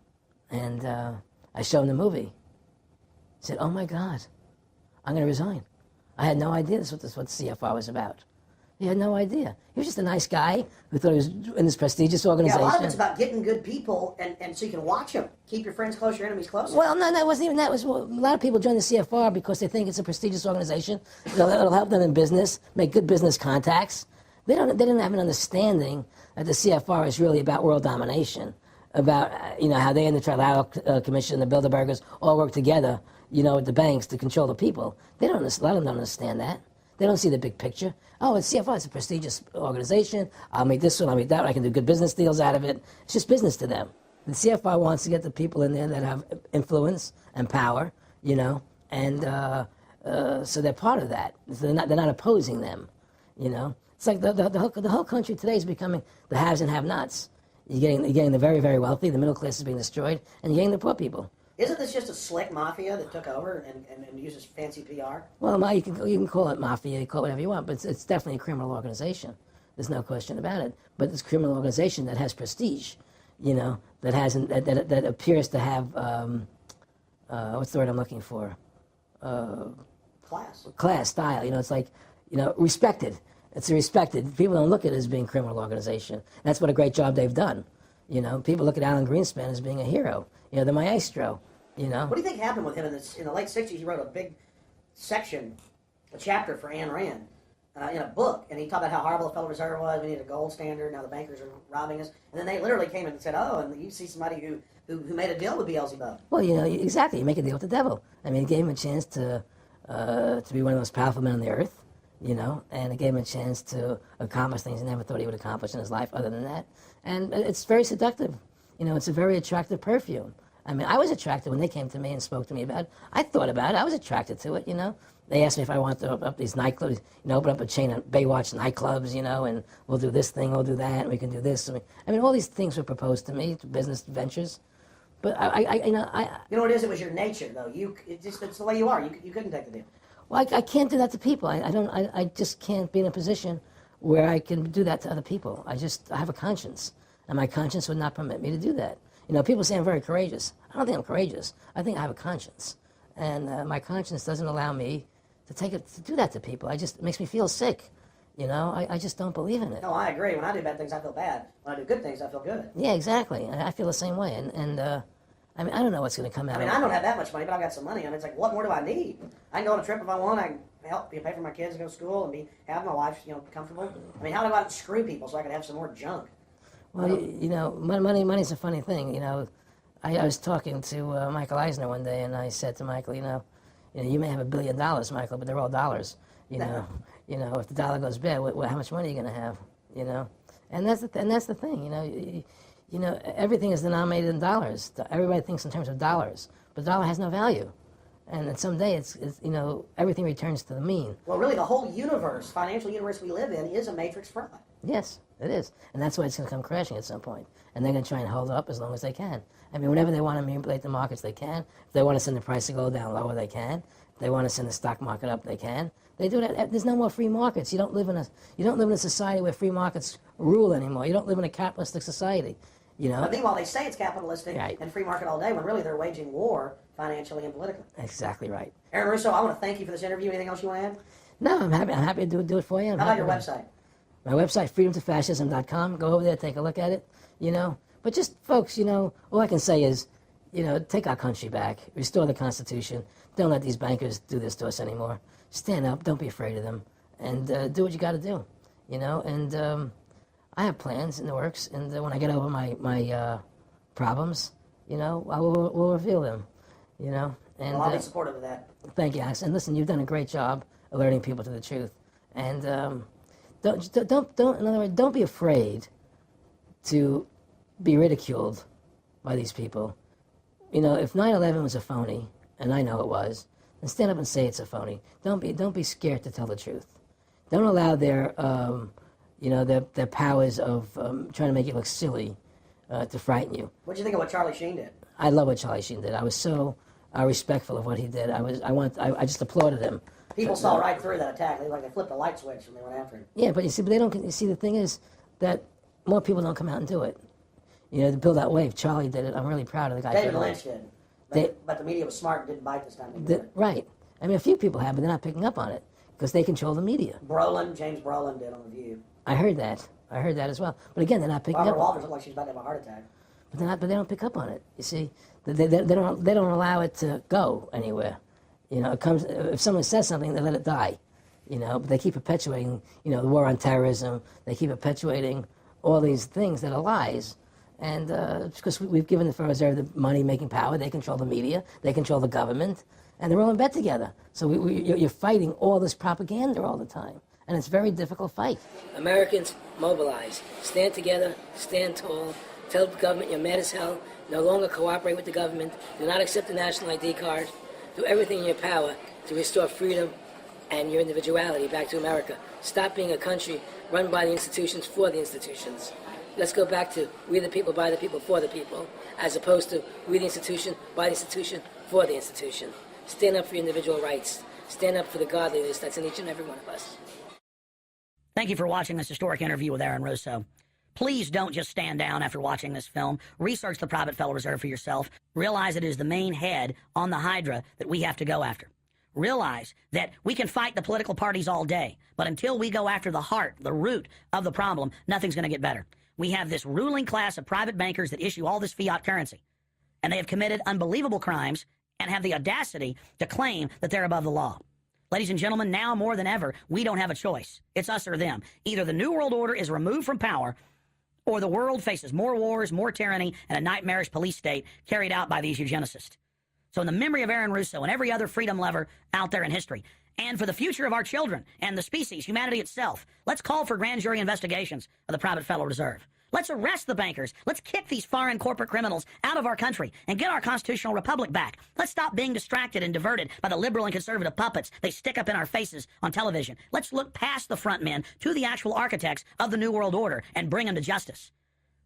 And I showed him the movie. He said, "Oh my God, I'm going to resign. I had no idea this was what the CFR was about." He had no idea. He was just a nice guy who thought he was in this prestigious organization. Yeah, a lot of it's about getting good people, and so you can watch them. Keep your friends close, your enemies closer. Well, no, that wasn't even that. A lot of people join the CFR because they think it's a prestigious organization. It'll help them in business, make good business contacts. They didn't have an understanding that the CFR is really about world domination, about how they and the Trilateral Commission, the Bilderbergers, all work together, with the banks to control the people. A lot of them don't understand that. They don't see the big picture. Oh, it's CFR, it's a prestigious organization. I'll make this one, I'll make that one. I can do good business deals out of it. It's just business to them. The CFR wants to get the people in there that have influence and power, and so they're part of that. So they're not opposing them, It's like the whole country today is becoming the haves and have-nots. You're getting the very, very wealthy, the middle class is being destroyed, and you're getting the poor people. Isn't this just a slick mafia that took over and uses fancy PR? Well, you can call it mafia, you call it whatever you want, but it's definitely a criminal organization. There's no question about it. But it's a criminal organization that has prestige, that appears to have what's the word I'm looking for? Class, style. It's like, respected. It's respected. People don't look at it as being a criminal organization. That's what a great job they've done. People look at Alan Greenspan as being a hero. The maestro. What do you think happened with him in the late 60s? He wrote a big section, a chapter for Ayn Rand in a book, and he talked about how horrible the Federal Reserve was. We needed a gold standard. Now the bankers are robbing us. And then they literally came in and said, "Oh, and you see somebody who made a deal with Beelzebub." Well, exactly. You make a deal with the devil. I mean, it gave him a chance to be one of the most powerful men on the earth. And it gave him a chance to accomplish things he never thought he would accomplish in his life other than that. And it's very seductive. It's a very attractive perfume. I mean, I was attracted when they came to me and spoke to me about it. I thought about it. I was attracted to it, They asked me if I wanted to open up these nightclubs, open up a chain of Baywatch nightclubs, and we'll do this thing, we'll do that, and we can do this. I mean, all these things were proposed to me, business ventures. But You know what it is? It was your nature, though. It's the way you are. You couldn't take the deal. Well, I can't do that to people. I just can't be in a position where I can do that to other people. I have a conscience, and my conscience would not permit me to do that. People say I'm very courageous. I don't think I'm courageous. I think I have a conscience, and my conscience doesn't allow me to do that to people. It makes me feel sick. I just don't believe in it. No, I agree. When I do bad things, I feel bad. When I do good things, I feel good. Yeah, exactly. I feel the same way, and I mean, I don't know what's going to come out. I mean, I don't have that much money, but I've got some money. I mean, it's like, what more do I need? I can go on a trip if I want. I can help pay for my kids to go to school and have my life, comfortable. I mean, how do I go out and screw people so I can have some more junk? Well, money's a funny thing. I was talking to Michael Eisner one day, and I said to Michael, you may have $1 billion, Michael, but they're all dollars. If the dollar goes bad, how much money are you going to have? And that's the thing. Everything is denominated in dollars. Everybody thinks in terms of dollars, but the dollar has no value. And then someday it's everything returns to the mean. Well, really, the whole universe, financial universe we live in, is a matrix fraud. Yes, it is. And that's why it's going to come crashing at some point. And they're going to try and hold it up as long as they can. I mean, whenever they want to manipulate the markets, they can. If they want to send the price to go down lower, they can. If they want to send the stock market up, they can. They do that. There's no more free markets. You don't live in a society where free markets rule anymore. You don't live in a capitalistic society. But meanwhile, they say it's capitalistic and free market all day, when really they're waging war financially and politically. Exactly right. Aaron Russo, I want to thank you for this interview. Anything else you want to add? No, I'm happy to do it for you. How about your website? My website, freedomtofascism.com. Go over there, take a look at it. But just, folks, all I can say is, take our country back, restore the Constitution. Don't let these bankers do this to us anymore. Stand up, don't be afraid of them, and do what you got to do. And I have plans in the works, and when I get over my problems, we'll reveal them. And well, I'll be supportive of that. Thank you, Alex. And listen, you've done a great job of alerting people to the truth. And in other words, don't be afraid to be ridiculed by these people. If 9/11 was a phony, and I know it was, then stand up and say it's a phony. Don't be scared to tell the truth. Don't allow their powers of trying to make you look silly to frighten you. What do you think of what Charlie Sheen did? I love what Charlie Sheen did. I was so respectful of what he did. I just applauded him. People saw right through that attack. They flipped the light switch when they went after him. Yeah, but they don't. You see, the thing is that more people don't come out and do it. To build that wave. Charlie did it. I'm really proud of the guy. David Lynch did. But the media was smart and didn't bite this time. Right. I mean, a few people have, but they're not picking up on it because they control the media. James Brolin did on The View. I heard that as well. But again, they're not picking Barbara up. Walters looked like she's about to have a heart attack. But they don't pick up on it. You see, they don't allow it to go anywhere. It comes if someone says something, they let it die. But they keep perpetuating, the war on terrorism. They keep perpetuating all these things that are lies. And because we've given the Federal Reserve the money-making power, they control the media, they control the government, and they're all in bed together. So you're fighting all this propaganda all the time. And it's a very difficult fight. Americans, mobilize. Stand together, stand tall. Tell the government you're mad as hell. No longer cooperate with the government. Do not accept the national ID card. Do everything in your power to restore freedom and your individuality back to America. Stop being a country run by the institutions for the institutions. Let's go back to we the people, by the people, for the people, as opposed to we the institution, by the institution, for the institution. Stand up for your individual rights. Stand up for the godliness that's in each and every one of us. Thank you for watching this historic interview with Aaron Russo. Please don't just stand down after watching this film. Research the private Federal Reserve for yourself. Realize it is the main head on the Hydra that we have to go after. Realize that we can fight the political parties all day, but until we go after the heart, the root of the problem, nothing's going to get better. We have this ruling class of private bankers that issue all this fiat currency, and they have committed unbelievable crimes and have the audacity to claim that they're above the law. Ladies and gentlemen, now more than ever, we don't have a choice. It's us or them. Either the New World Order is removed from power, or the world faces more wars, more tyranny, and a nightmarish police state carried out by these eugenicists. So in the memory of Aaron Russo and every other freedom lover out there in history, and for the future of our children and the species, humanity itself, let's call for grand jury investigations of the private Federal Reserve. Let's arrest the bankers. Let's kick these foreign corporate criminals out of our country and get our constitutional republic back. Let's stop being distracted and diverted by the liberal and conservative puppets they stick up in our faces on television. Let's look past the front men to the actual architects of the New World Order and bring them to justice.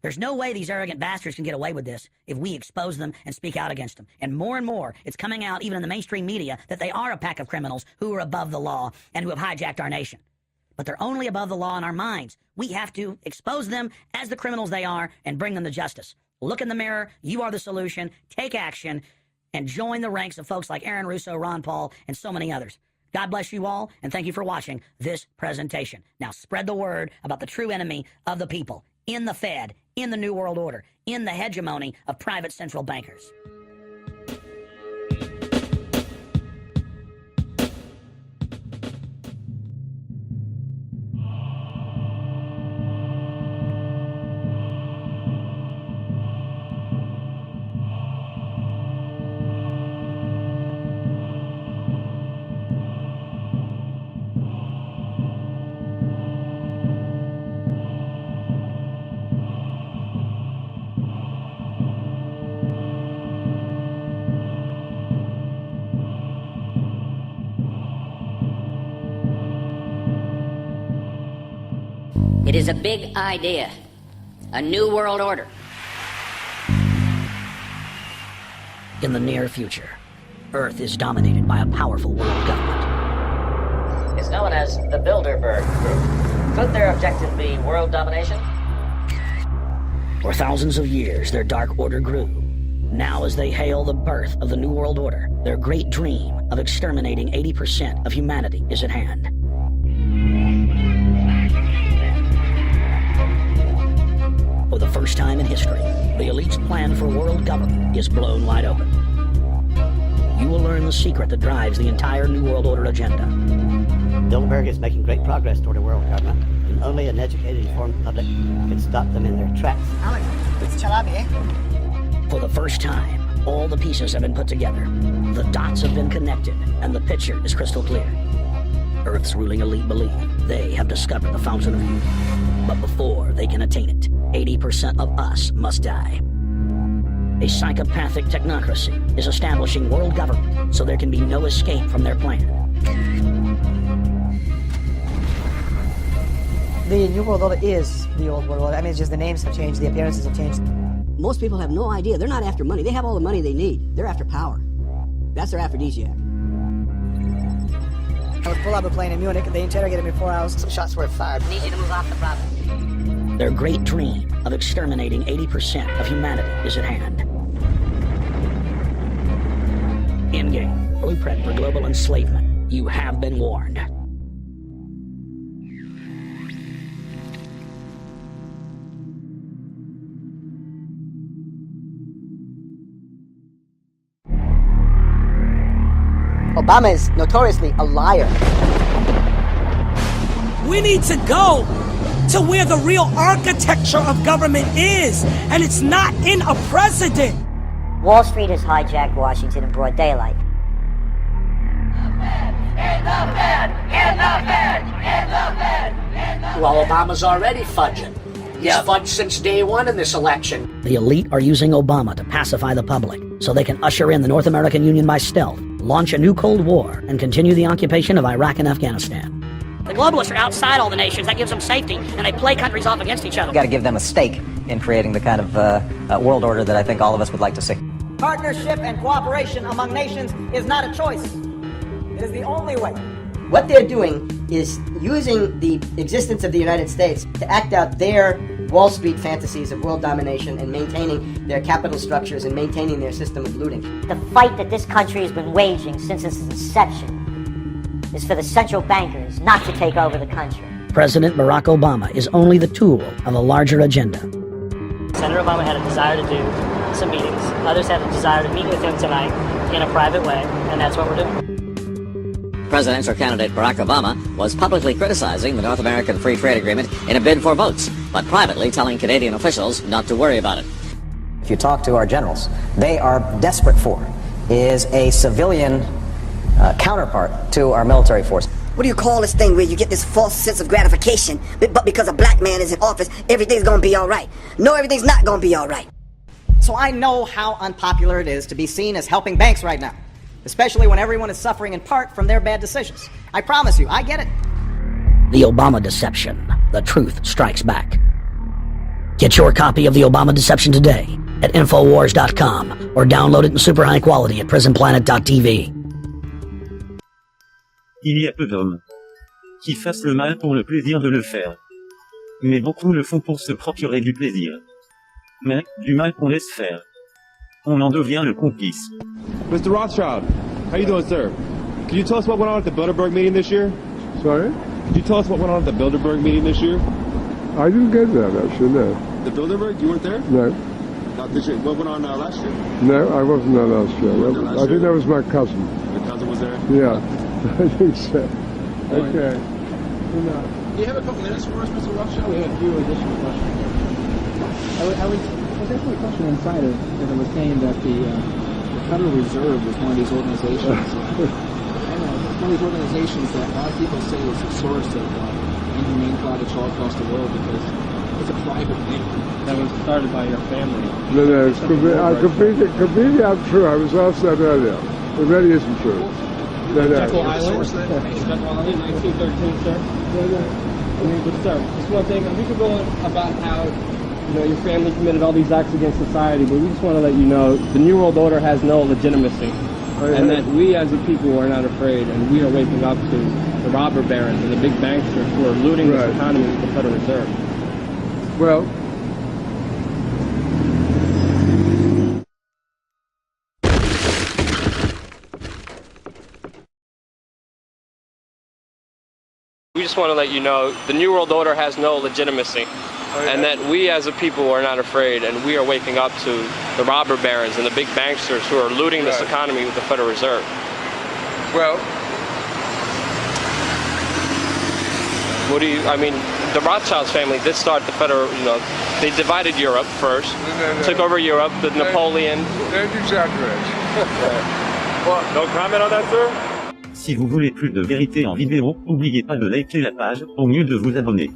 There's no way these arrogant bastards can get away with this if we expose them and speak out against them. And more, it's coming out even in the mainstream media that they are a pack of criminals who are above the law and who have hijacked our nation. But they're only above the law in our minds. We have to expose them as the criminals they are and bring them to justice. Look in the mirror. You are the solution. Take action and join the ranks of folks like Aaron Russo, Ron Paul, and so many others. God bless you all, and thank you for watching this presentation. Now spread the word about the true enemy of the people in the Fed, in the New World Order, in the hegemony of private central bankers. It is a big idea, a new world order. In the near future, Earth is dominated by a powerful world government. It's known as the Bilderberg Group. Could their objective be world domination? For thousands of years, their dark order grew. Now, as they hail the birth of the New World Order, their great dream of exterminating 80% of humanity is at hand. For the first time in history, the elite's plan for world government is blown wide open. You will learn the secret that drives the entire New World Order agenda. Bilderberg is making great progress toward a world government, and only an educated, informed public can stop them in their tracks. Alex, it's Chalabi, eh? For the first time, all the pieces have been put together. The dots have been connected, and the picture is crystal clear. Earth's ruling elite believe they have discovered the fountain of youth. But before they can attain it, 80% of us must die. A psychopathic technocracy is establishing world government so there can be no escape from their plan. The New World Order is the Old World Order. I mean, it's just the names have changed, the appearances have changed. Most people have no idea. They're not after money. They have all the money they need. They're after power. That's their aphrodisiac. I was pulled out of a plane in Munich. They interrogated me 4 hours. Some shots were fired. Need you to move off the property. Their great dream of exterminating 80% of humanity is at hand. In-game, blueprint for global enslavement. You have been warned. Obama is notoriously a liar. We need to go to where the real architecture of government is, and it's not in a president. Wall Street has hijacked Washington in broad daylight. Well, Obama's already fudging. He's fudged since day one in this election. The elite are using Obama to pacify the public so they can usher in the North American Union by stealth, launch a new Cold War, and continue the occupation of Iraq and Afghanistan. The globalists are outside all the nations. That gives them safety, and they play countries off against each other. You've got to give them a stake in creating the kind of world order that I think all of us would like to see. Partnership and cooperation among nations is not a choice. It is the only way. What they're doing is using the existence of the United States to act out their Wall Street fantasies of world domination and maintaining their capital structures and maintaining their system of looting. The fight that this country has been waging since its inception is for the central bankers not to take over the country. President Barack Obama is only the tool of a larger agenda. Senator Obama had a desire to do some meetings. Others had a desire to meet with him tonight in a private way, and that's what we're doing. Presidential candidate Barack Obama was publicly criticizing the North American Free Trade Agreement in a bid for votes, but privately telling Canadian officials not to worry about it. If you talk to our generals, they are desperate for is a civilian counterpart to our military force. What do you call this thing where you get this false sense of gratification, but because a black man is in office, everything's gonna be all right? No, everything's not gonna be all right. So I know how unpopular it is to be seen as helping banks right now, especially when everyone is suffering in part from their bad decisions. I promise you, I get it. The Obama Deception. The truth strikes back. Get your copy of The Obama Deception today at Infowars.com or download it in super high quality at prisonplanet.tv. Il y a peu d'hommes qui fassent le mal pour le plaisir de le faire. Mais beaucoup le font pour se procurer du plaisir. Mais, du mal qu'on laisse faire, on en devient le complice. Mr. Rothschild, how you doing, sir? Can you tell us what went on at the Bilderberg meeting this year? Sorry? Could you tell us what went on at the Bilderberg meeting this year? I didn't get that, actually, no. The Bilderberg? You weren't there? No. Not this year. What went on last year? No, I wasn't there last year. I think that was my cousin. Your cousin was there? Yeah, I think so. Okay. Do you have a couple minutes for us, Mr. Rothschild? We have a few additional questions. I was asking a question inside of that I was saying that the Federal Reserve is one of these organizations. I know, it's one of these organizations that a lot of people say is the source of inhumane products all across the world because it's a private thing that was started by your family. No, it's completely untrue. I was asked that earlier. It really isn't true. Jekyll Island? Jekyll Island, 1913, sir? But sir, just one thing, we could go on about how your family committed all these acts against society, but we just want to let you know the New World Order has no legitimacy, and that we as a people are not afraid, and we are waking up to the robber barons and the big banksters who are looting this economy with the Federal Reserve. Well, we just want to let you know the New World Order has no legitimacy, and that we as a people are not afraid, and we are waking up to the robber barons and the big banksters who are looting this economy with the Federal Reserve. Well, the Rothschilds family did start the federal, they divided Europe first, took over Europe, the Napoleon. Don't exaggerate. No comment on that, sir? Si vous voulez plus de vérité en vidéo, n'oubliez pas de liker la page, au mieux de vous abonner.